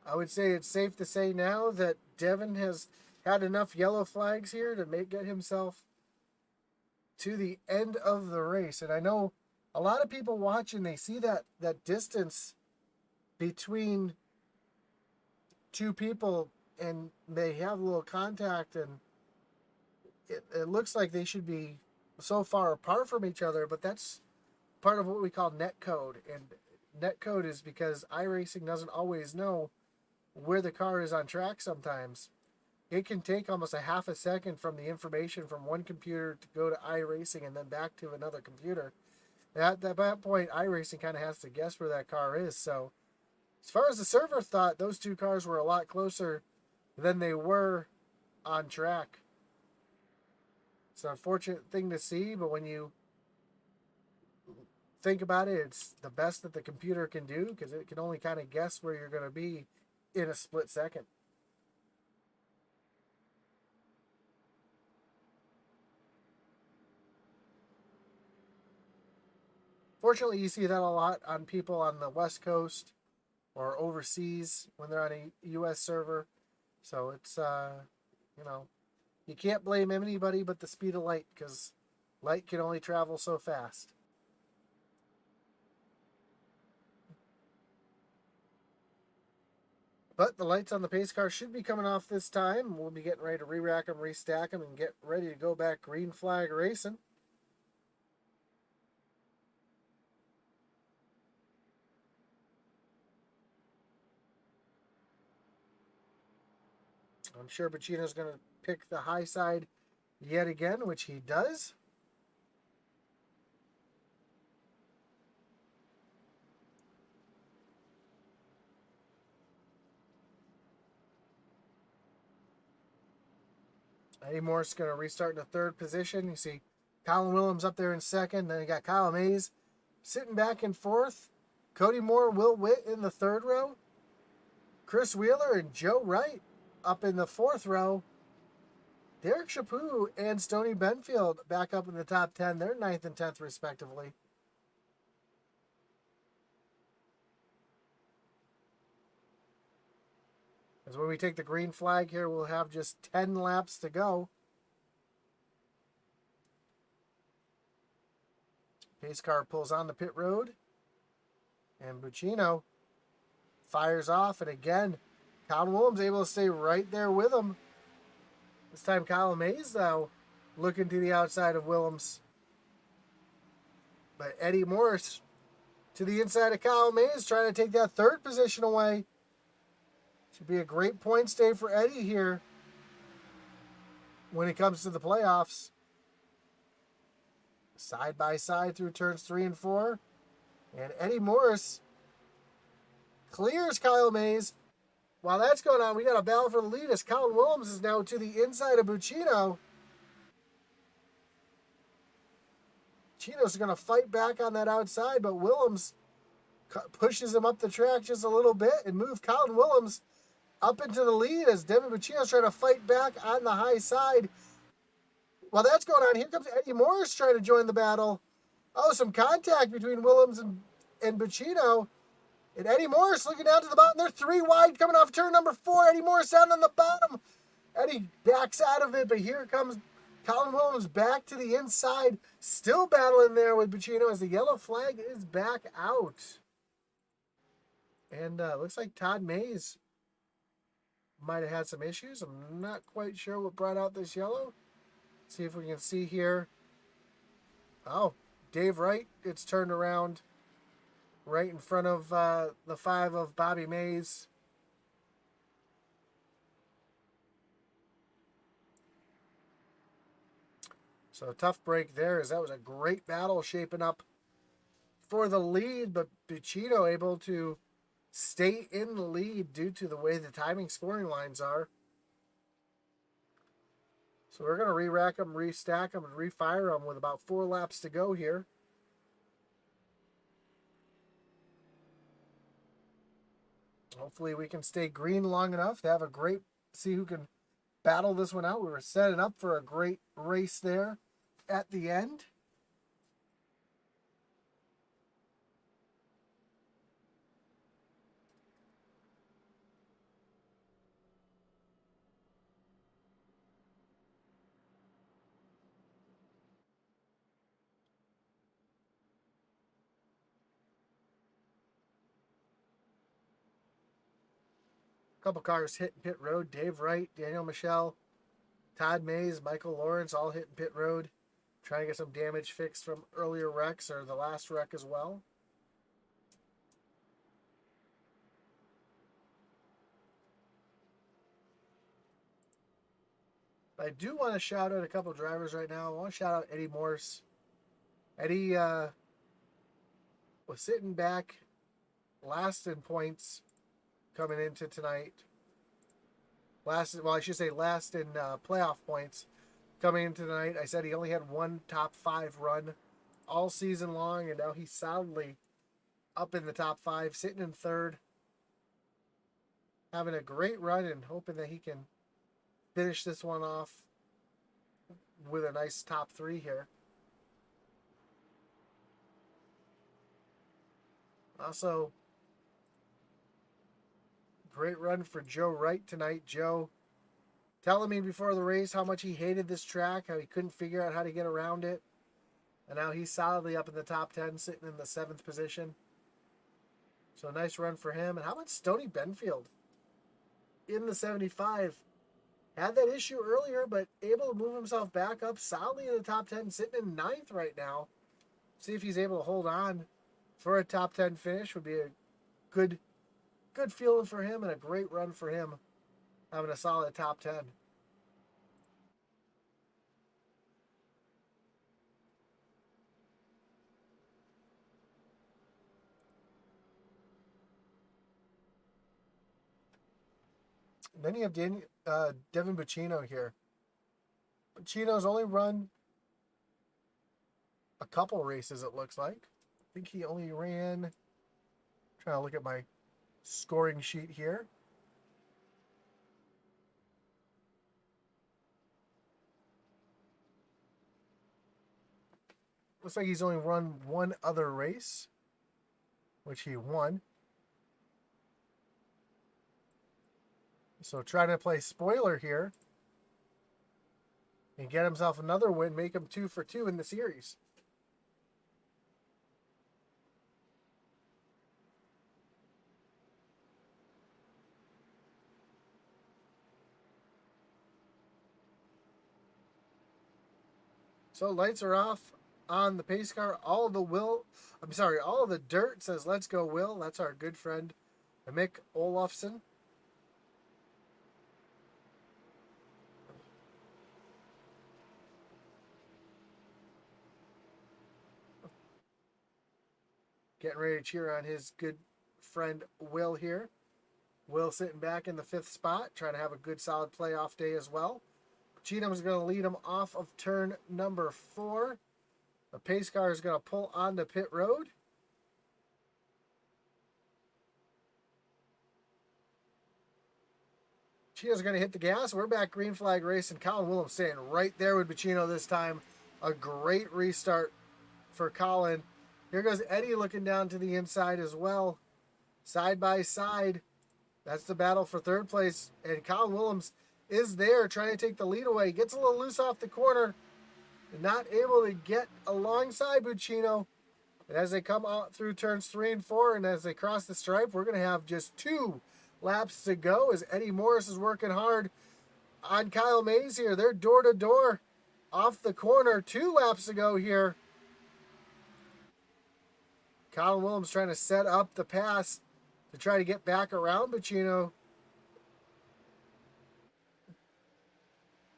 I would say it's safe to say now that Devin has had enough yellow flags here to get himself to the end of the race. And I know a lot of people watching, they see that distance between two people and they have a little contact, and it looks like they should be so far apart from each other, but that's part of what we call net code. And net code is because iRacing doesn't always know where the car is on track sometimes. It can take almost a half a second from the information from one computer to go to iRacing and then back to another computer. At that point, iRacing kind of has to guess where that car is. So as far as the server thought, those two cars were a lot closer than they were on track. It's an unfortunate thing to see, but when you think about it, it's the best that the computer can do, because it can only kind of guess where you're going to be in a split second. Fortunately, you see that a lot on people on the West Coast or overseas when they're on a U.S. server. So it's, you can't blame anybody but the speed of light, because light can only travel so fast. But the lights on the pace car should be coming off this time. We'll be getting ready to re-rack them, restack them, and get ready to go back green flag racing. I'm sure Buccino's going to pick the high side yet again, which he does. Eddie Morris going to restart in the third position. You see Colin Williams up there in second. Then you got Kyle Mays sitting back in fourth. Cody Moore, Will Witt in the third row. Chris Wheeler and Joe Wright up in the fourth row. Derek Chaput and Stoney Benfield back up in the top 10. They're 9th and 10th respectively. As when we take the green flag here, we'll have just 10 laps to go. Pace car pulls on the pit road. And Buccino fires off. And again, Colin Williams able to stay right there with him. This time Kyle Mays, though, looking to the outside of Williams. But Eddie Morris to the inside of Kyle Mays, trying to take that third position away. Should be a great points day for Eddie here when it comes to the playoffs. Side by side through turns 3 and 4. And Eddie Morris clears Kyle Mays. While that's going on, we got a battle for the lead as Colin Williams is now to the inside of Buccino. Buccino's going to fight back on that outside, but Williams pushes him up the track just a little bit and moves Colin Williams up into the lead as Devin Buccino's trying to fight back on the high side. While that's going on, here comes Eddie Morris trying to join the battle. Oh, some contact between Williams and Buccino. And Eddie Morris looking down to the bottom. They're 3 wide coming off turn number 4. Eddie Morris down on the bottom. Eddie backs out of it, but here comes Colin Williams back to the inside. Still battling there with Buccino as the yellow flag is back out. And looks like Todd Mays might have had some issues. I'm not quite sure what brought out this yellow. See if we can see here. Oh, Dave Wright gets turned around right in front of the 5 of Bobby Mays. So a tough break there, as that was a great battle shaping up for the lead, but Buccino able to stay in the lead due to the way the timing scoring lines are. So we're going to re-rack them, restack them, and refire them with about 4 laps to go here. Hopefully we can stay green long enough to have a great, see who can battle this one out. We were setting up for a great race there at the end. Couple cars hitting pit road. Dave Wright, Daniel Michelle, Todd Mays, Michael Lawrence all hitting pit road. Trying to get some damage fixed from earlier wrecks or the last wreck as well. I do want to shout out a couple drivers right now. I want to shout out Eddie Morse. Eddie was sitting back last in points coming into tonight. Last in playoff points coming into tonight. I said he only had one top 5 run all season long, and now he's solidly up in the top 5, sitting in third, having a great run and hoping that he can finish this one off with a nice top 3 here. Also, great run for Joe Wright tonight. Joe telling me before the race how much he hated this track, how he couldn't figure out how to get around it. And now he's solidly up in the top 10, sitting in the 7th position. So nice run for him. And how about Stoney Benfield in the 75? Had that issue earlier, but able to move himself back up solidly in the top 10, sitting in 9th right now. See if he's able to hold on for a top 10 finish. Would be a good feeling for him and a great run for him, having a solid top 10. Then you have Devin Buccino here. Pacino's only run a couple races, it looks like. I think he only ran... Trying to look at my scoring sheet here. Looks like he's only run one other race, which he won. So trying to play spoiler here and get himself another win, make him 2 for 2 in the series. So lights are off on the pace car. All of the dirt says let's go Will. That's our good friend Mick Olofsson. Getting ready to cheer on his good friend Will here. Will sitting back in the 5th spot, trying to have a good solid playoff day as well. Cheatham's going to lead him off of turn number 4. The pace car is going to pull onto pit road. Cheetah's going to hit the gas. We're back green flag racing. Colin Willems staying right there with Pacino this time. A great restart for Colin. Here goes Eddie looking down to the inside as well. Side by side. That's the battle for 3rd place. And Colin Willems is there trying to take the lead away. Gets a little loose off the corner. Not able to get alongside Pacino. And as they come out through turns 3 and 4 and as they cross the stripe, we're going to have just 2 laps to go as Eddie Morris is working hard on Kyle Mays here. They're door to door off the corner. 2 laps to go here. Colin Willems trying to set up the pass to try to get back around Pacino.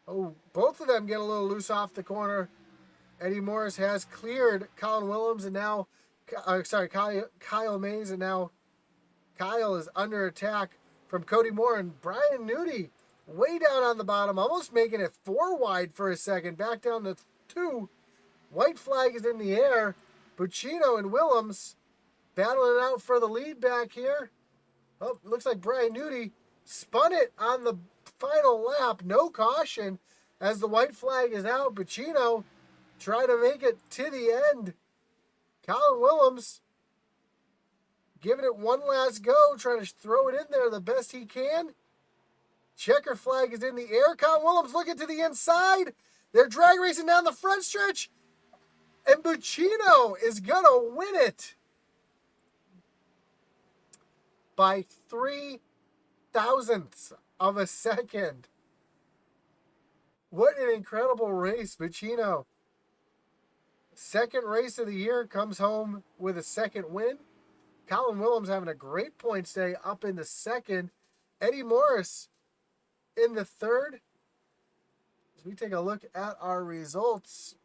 Oh, both of them get a little loose off the corner. Eddie Morris has cleared Colin Willems and now, Kyle Mays, and now Kyle is under attack from Cody Moore and Brian Nudie way down on the bottom, almost making it 4 wide for a second, back down to 2. White flag is in the air. Pacino and Willems battling it out for the lead back here. Oh, looks like Brian Nudie spun it on the final lap. No caution as the white flag is out. Pacino trying to make it to the end. Colin Willems giving it one last go, trying to throw it in there the best he can. Checker flag is in the air. Colin Willems looking to the inside. They're drag racing down the front stretch. And Pacino is going to win it by 0.003 of a second. What an incredible race. Pacino, 2nd race of the year, comes home with a 2nd win. Colin Willems having a great points day up in the 2nd. Eddie Morris in the 3rd. As we take a look at our results,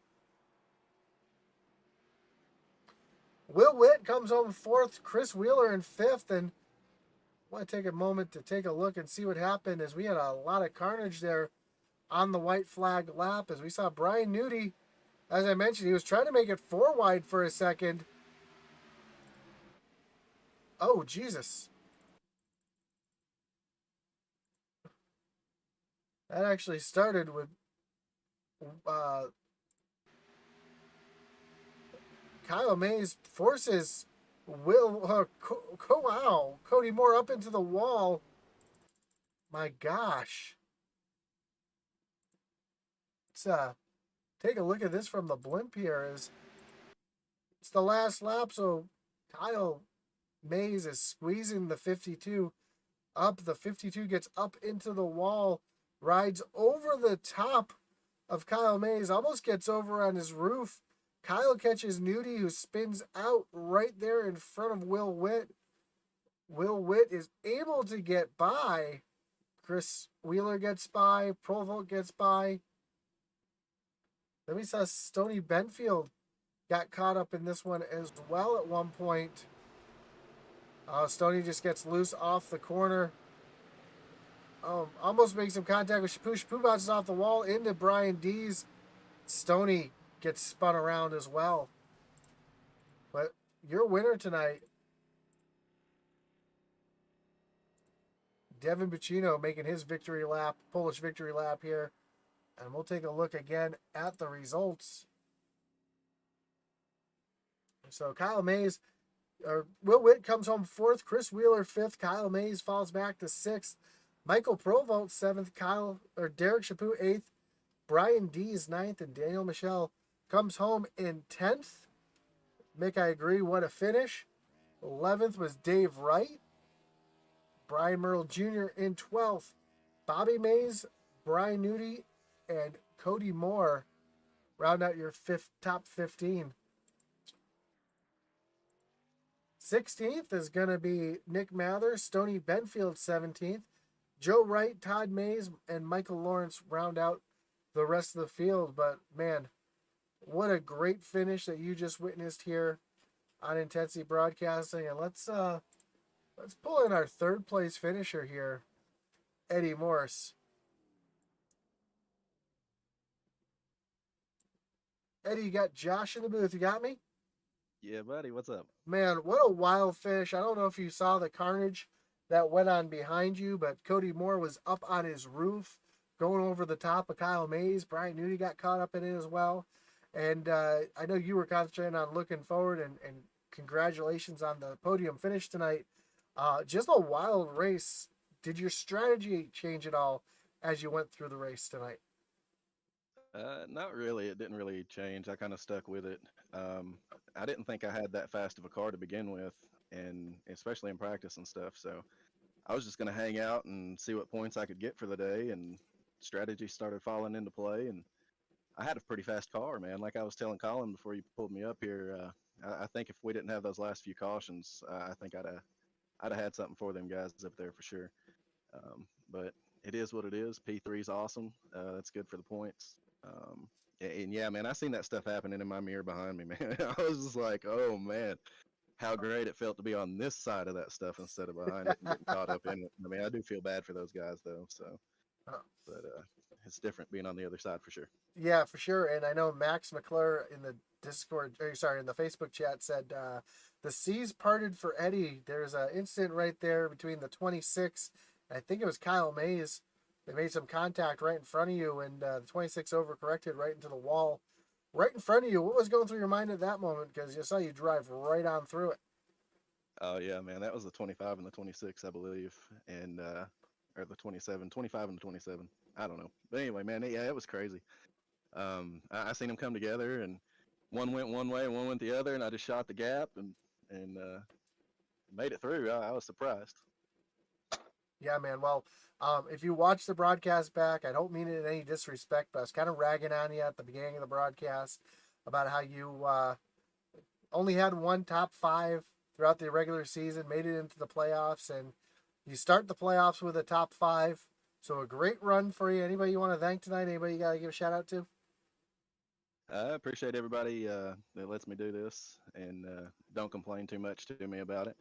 Will Witt comes home 4th, Chris Wheeler in 5th, and I want to take a moment to take a look and see what happened as we had a lot of carnage there on the white flag lap as we saw Brian Nudie, as I mentioned, he was trying to make it 4 wide for a second. Oh, Jesus. That actually started with Kyle Mays forces Cody Moore up into the wall. My gosh. Let's take a look at this from the blimp here. It's the last lap, so Kyle Mays is squeezing the 52 up. The 52 gets up into the wall, rides over the top of Kyle Mays, almost gets over on his roof. Kyle catches Nudie, who spins out right there in front of Will Witt. Will Witt is able to get by. Chris Wheeler gets by. Provolt gets by. Then we saw Stoney Benfield got caught up in this one as well at one point. Stoney just gets loose off the corner Almost makes some contact with Shapu. Shapu bounces off the wall into Brian D's. Stoney gets spun around as well. But your winner tonight, Devin Bacino, making his victory lap, Polish victory lap here. And we'll take a look again at the results. So Kyle Mays, or Will Witt comes home fourth, Chris Wheeler fifth, Kyle Mays falls back to sixth, Michael Provolt seventh, Derek Chapu eighth, Brian Dees ninth, and Daniel Michelle comes home in 10th. Mick, I agree, what a finish. 11th was Dave Wright. Brian Merle Jr. in 12th. Bobby Mays, Brian Nudie, and Cody Moore round out your top 15. 16th is going to be Nick Mather, Stoney Benfield 17th. Joe Wright, Todd Mays, and Michael Lawrence round out the rest of the field. But, man, what a great finish that you just witnessed here on Intensity Broadcasting. And let's pull in our third place finisher here, Eddie Morse. Eddie, you got Josh in the booth. You got me? Yeah, buddy. What's up? Man, what a wild finish. I don't know if you saw the carnage that went on behind you, but Cody Moore was up on his roof going over the top of Kyle Mays. Brian Nudie got caught up in it as well. And I know you were concentrating on looking forward, and congratulations on the podium finish tonight. Just a wild race. Did your strategy change at all as you went through the race tonight? Not really. It didn't really change. I kind of stuck with it. I didn't think I had that fast of a car to begin with, and especially in practice and stuff. So I was just going to hang out and see what points I could get for the day, and strategy started falling into play. And I had a pretty fast car, man. Like I was telling Colin before you pulled me up here, I think if we didn't have those last few cautions, I think I'd have had something for them guys up there for sure. But it is what it is. P3 is awesome. That's good for the points. And yeah, man, I seen that stuff happening in my mirror behind me, man. I was just like, oh man, how great it felt to be on this side of that stuff instead of behind it and getting caught up in it. I mean, I do feel bad for those guys though. So, but it's different being on the other side for sure. Yeah, for sure. And I know Max McClure in the in the Facebook chat said the seas parted for Eddie. There's an incident right there between the 26. I think it was Kyle Mays. They made some contact right in front of you, and the 26 overcorrected right into the wall, right in front of you. What was going through your mind at that moment? Because you saw you drive right on through it. Oh yeah, man, that was the 25 and the 26, I believe, and or the 27, 25 and the 27. I don't know, but anyway, man, it was crazy. I seen them come together, and one went one way and one went the other, and I just shot the gap and made it through. I was surprised. Yeah, man. Well, if you watch the broadcast back, I don't mean it in any disrespect, but I was kind of ragging on you at the beginning of the broadcast about how you only had one top five throughout the regular season, made it into the playoffs, and you start the playoffs with a top five. So a great run for you. Anybody you want to thank tonight? Anybody you got to give a shout out to? I appreciate everybody that lets me do this, and don't complain too much to me about it.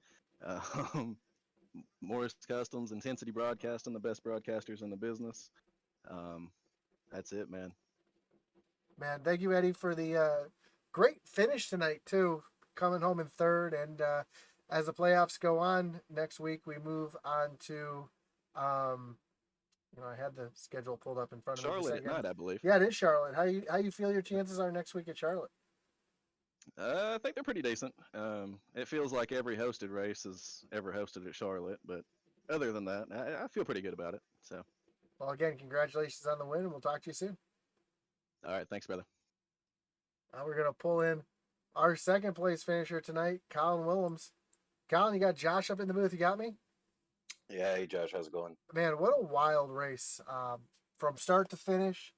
Um, Morris Customs, Intensity Broadcasting, the best broadcasters in the business. Um, that's it, man. Man, thank you, Eddie, for the great finish tonight, too. Coming home in third. And as the playoffs go on next week, we move on to, I had the schedule pulled up in front of me. Charlotte at night, I believe. Yeah, it is Charlotte. How you feel your chances are next week at Charlotte? I think they're pretty decent. It feels like every hosted race is ever hosted at Charlotte, but other than that, I feel pretty good about it. So, well, again, congratulations on the win, and we'll talk to you soon. all right, thanks, brother. Now we're gonna pull in our second place finisher tonight, Colin Willems. Colin, you got Josh up in the booth. You got me? Yeah, hey Josh, how's it going? Man, what a wild race from start to finish.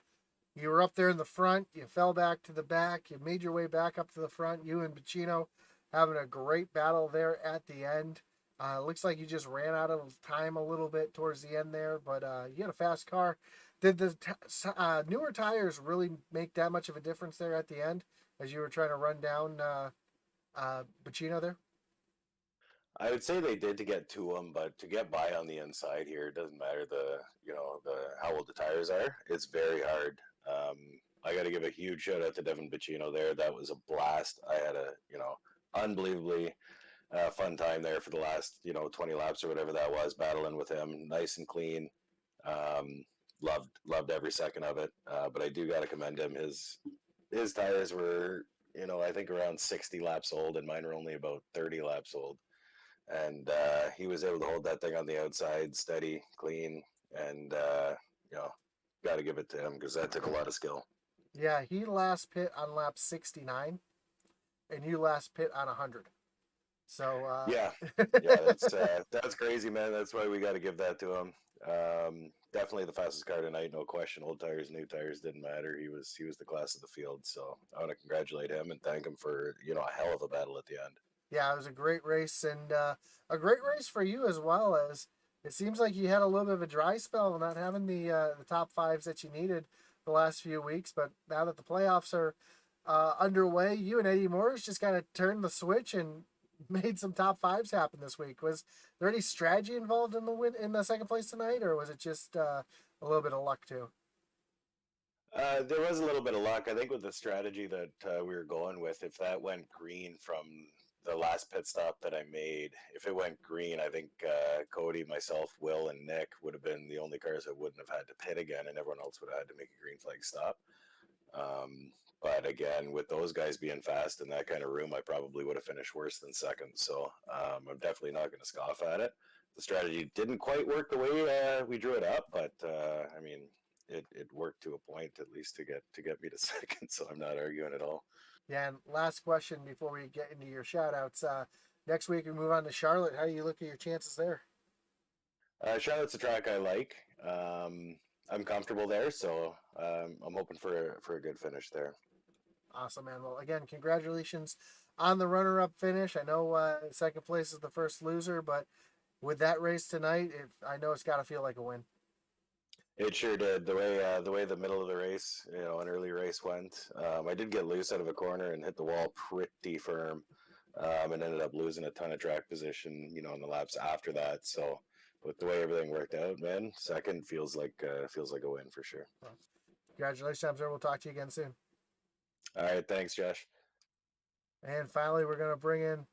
You were up there in the front. You fell back to the back. You made your way back up to the front. You and Bacino having a great battle there at the end. Looks like you just ran out of time a little bit towards the end there, but you had a fast car. Did the newer tires really make that much of a difference there at the end as you were trying to run down Bacino there? I would say they did to get to him, but to get by on the inside here, it doesn't matter the how old the tires are. It's very hard. Um, I got to give a huge shout out to Devin Bacino there. That was a blast. I had a unbelievably fun time there for the last 20 laps or whatever that was, battling with him. Nice and clean. Um, loved every second of it. But I do got to commend him. His tires were I think around 60 laps old, and mine were only about 30 laps old. And he was able to hold that thing on the outside, steady, clean, and you know, got to give it to him because that took a lot of skill. Yeah, he last pit on lap 69, and you last pit on 100. So Yeah, that's crazy, man. That's why we got to give that to him. Definitely the fastest car tonight, no question. Old tires, new tires, didn't matter. He was the class of the field. So I want to congratulate him and thank him for a hell of a battle at the end. yeah, it was a great race, and a great race for you as well. As it seems like you had a little bit of a dry spell, not having the top fives that you needed the last few weeks. But now that the playoffs are underway, you and Eddie Morris just kind of turned the switch and made some top fives happen this week. Was there any strategy involved in the second place tonight, or was it just a little bit of luck too? There was a little bit of luck. I think with the strategy that we were going with, if that went green from the last pit stop that I made, if it went green, I think Cody, myself, Will, and Nick would have been the only cars that wouldn't have had to pit again, and everyone else would have had to make a green flag stop. But again, with those guys being fast in that kind of room, I probably would have finished worse than second. So I'm definitely not going to scoff at it. The strategy didn't quite work the way we drew it up, but I mean, it worked to a point at least to get me to second. So I'm not arguing at all. Yeah, and last question before we get into your shout outs. Next week we move on to Charlotte. How do you look at your chances there? Charlotte's a track I like. I'm comfortable there, so I'm hoping for a good finish there. Awesome, man. Well, again, congratulations on the runner-up finish. I know second place is the first loser, but with that race tonight, I know it's got to feel like a win. It sure did. The way the middle of the race, an early race went. I did get loose out of a corner and hit the wall pretty firm, and ended up losing a ton of track position, in the laps after that. So, with the way everything worked out, man, second feels like a win for sure. Well, congratulations, I'm sure we'll talk to you again soon. All right, thanks, Josh. And finally, we're gonna bring in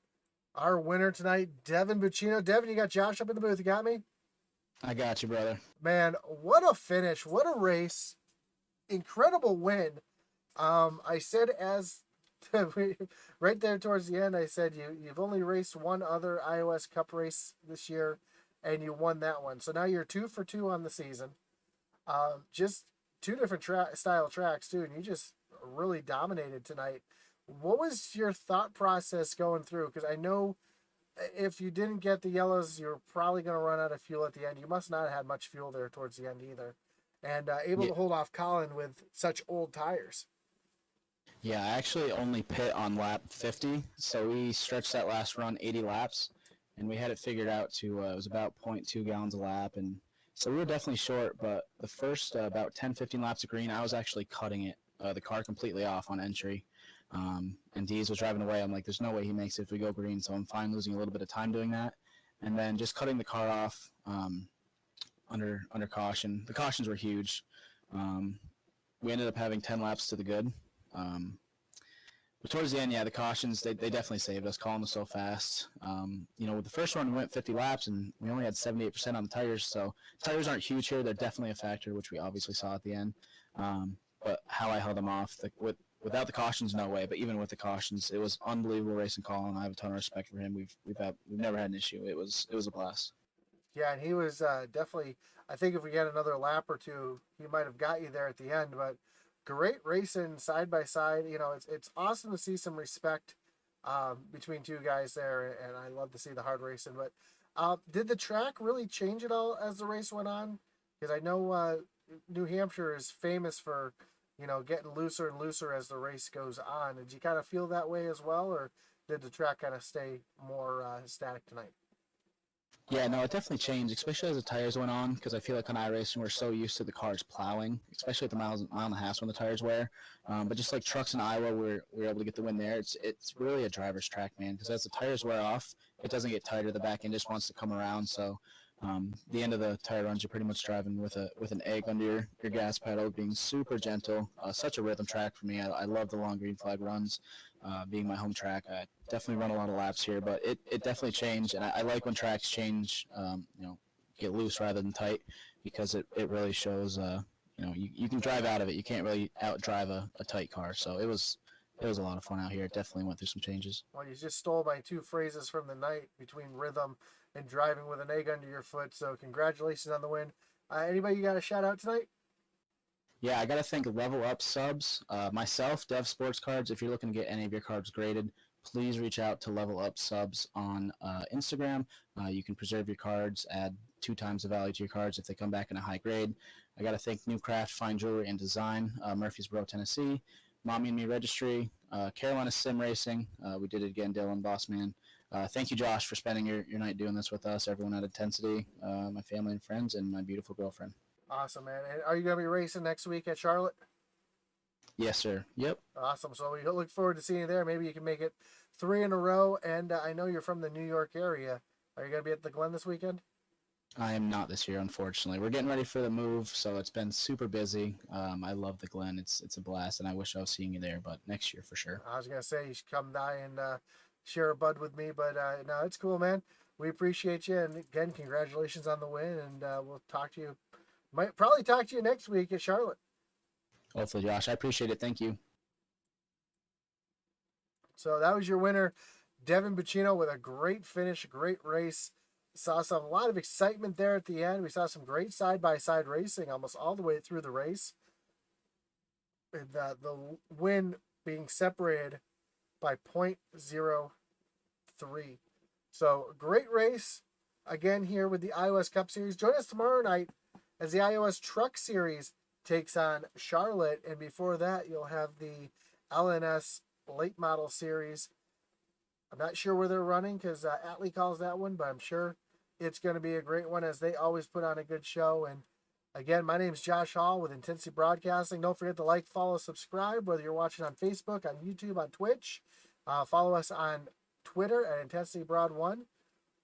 our winner tonight, Devin Buccino. Devin, you got Josh up in the booth. You got me? I got you, brother. Man, what a finish. What a race. Incredible win. I said right there towards the end, I said you've only raced one other iOS Cup race this year, and you won that one. So now you're 2 for 2 on the season. Just two different style tracks, too, and you just really dominated tonight. What was your thought process going through? Because I know if you didn't get the yellows, you're probably going to run out of fuel at the end. You must not have had much fuel there towards the end either. And able to hold off Colin with such old tires. Yeah, I actually only pit on lap 50, so we stretched that last run 80 laps, and we had it figured out to it was about 0.2 gallons a lap, and so we were definitely short, but the first about 10, 15 laps of green, I was actually cutting the car completely off on entry. And Dees was driving away. I'm like, there's no way he makes it if we go green, so I'm fine losing a little bit of time doing that. And then just cutting the car off under caution. The cautions were huge. We ended up having 10 laps to the good. But towards the end, the cautions, they definitely saved us. Colin was so fast. With the first run, we went 50 laps, and we only had 78% on the tires, so tires aren't huge here. They're definitely a factor, which we obviously saw at the end. But how I held them off, without the cautions, no way. But even with the cautions, it was unbelievable racing Colin. I have a ton of respect for him. We've never had an issue. It was a blast. Yeah, and he was definitely. I think if we had another lap or two, he might have got you there at the end. But great racing side by side. It's awesome to see some respect between two guys there, and I love to see the hard racing. But did the track really change at all as the race went on? Because I know New Hampshire is famous for getting looser and looser as the race goes on. Did you kind of feel that way as well, or did the track kind of stay more static tonight? Yeah, no, it definitely changed, especially as the tires went on, because I feel like on iRacing we're so used to the cars plowing, especially at the mile and a half when the tires wear. But just like trucks in Iowa, we're able to get the win there. It's really a driver's track, man, because as the tires wear off, it doesn't get tighter. The back end just wants to come around. So the end of the tire runs, you're pretty much driving with an egg under your gas pedal, being super gentle. Such a rhythm track for me. I love the long green flag runs. Being my home track, I definitely run a lot of laps here, but it definitely changed, and I like when tracks change, get loose rather than tight, because it really shows, you can drive out of it. You can't really outdrive a tight car, so it was a lot of fun out here. It definitely went through some changes. Well, you just stole my two phrases from the night between rhythm and driving with an egg under your foot. So congratulations on the win. Anybody you got a shout out tonight? Yeah, I got to thank Level Up Subs, myself, Dev Sports Cards. If you're looking to get any of your cards graded, please reach out to Level Up Subs on Instagram. You can preserve your cards, add 2 times the value to your cards if they come back in a high grade. I got to thank New Craft Fine Jewelry and Design, Murfreesboro, Tennessee, Mommy and Me Registry, Carolina Sim Racing. We did it again, Dylan, boss man. Thank you, Josh, for spending your night doing this with us, everyone at Intensity, my family and friends, and my beautiful girlfriend. Awesome, man. And are you going to be racing next week at Charlotte? Yes, sir. Yep. Awesome. So we look forward to seeing you there. Maybe you can make it 3 in a row. And I know you're from the New York area. Are you going to be at the Glen this weekend? I am not this year, unfortunately. We're getting ready for the move, so it's been super busy. I love the Glen. It's a blast, and I wish I was seeing you there, but next year for sure. I was going to say you should come by and share a bud with me, but no, it's cool, man. We appreciate you. And again, congratulations on the win. And we'll talk to you. Might probably talk to you next week at Charlotte. Hopefully, Josh. I appreciate it. Thank you. So that was your winner, Devin Bacino, with a great finish, great race. Saw a lot of excitement there at the end. We saw some great side-by-side racing almost all the way through the race. And the win being separated by 0.03. So great race again here with the iOS Cup Series. Join us tomorrow night as the iOS Truck Series takes on Charlotte. And before that, you'll have the LNS Late Model Series. I'm not sure where they're running because Atlee calls that one, but I'm sure it's going to be a great one as they always put on a good show. And again, my name is Josh Hall with Intensity Broadcasting. Don't forget to like, follow, subscribe, whether you're watching on Facebook, on YouTube, on Twitch. Follow us on Twitter at Intensity Broad 1.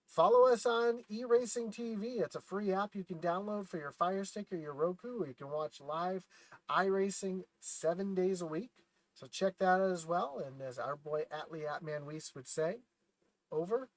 Follow us on eRacing TV. It's a free app you can download for your Fire Stick or your Roku, where you can watch live iRacing 7 days a week. So check that out as well. And as our boy Atlee Atman Weiss would say, over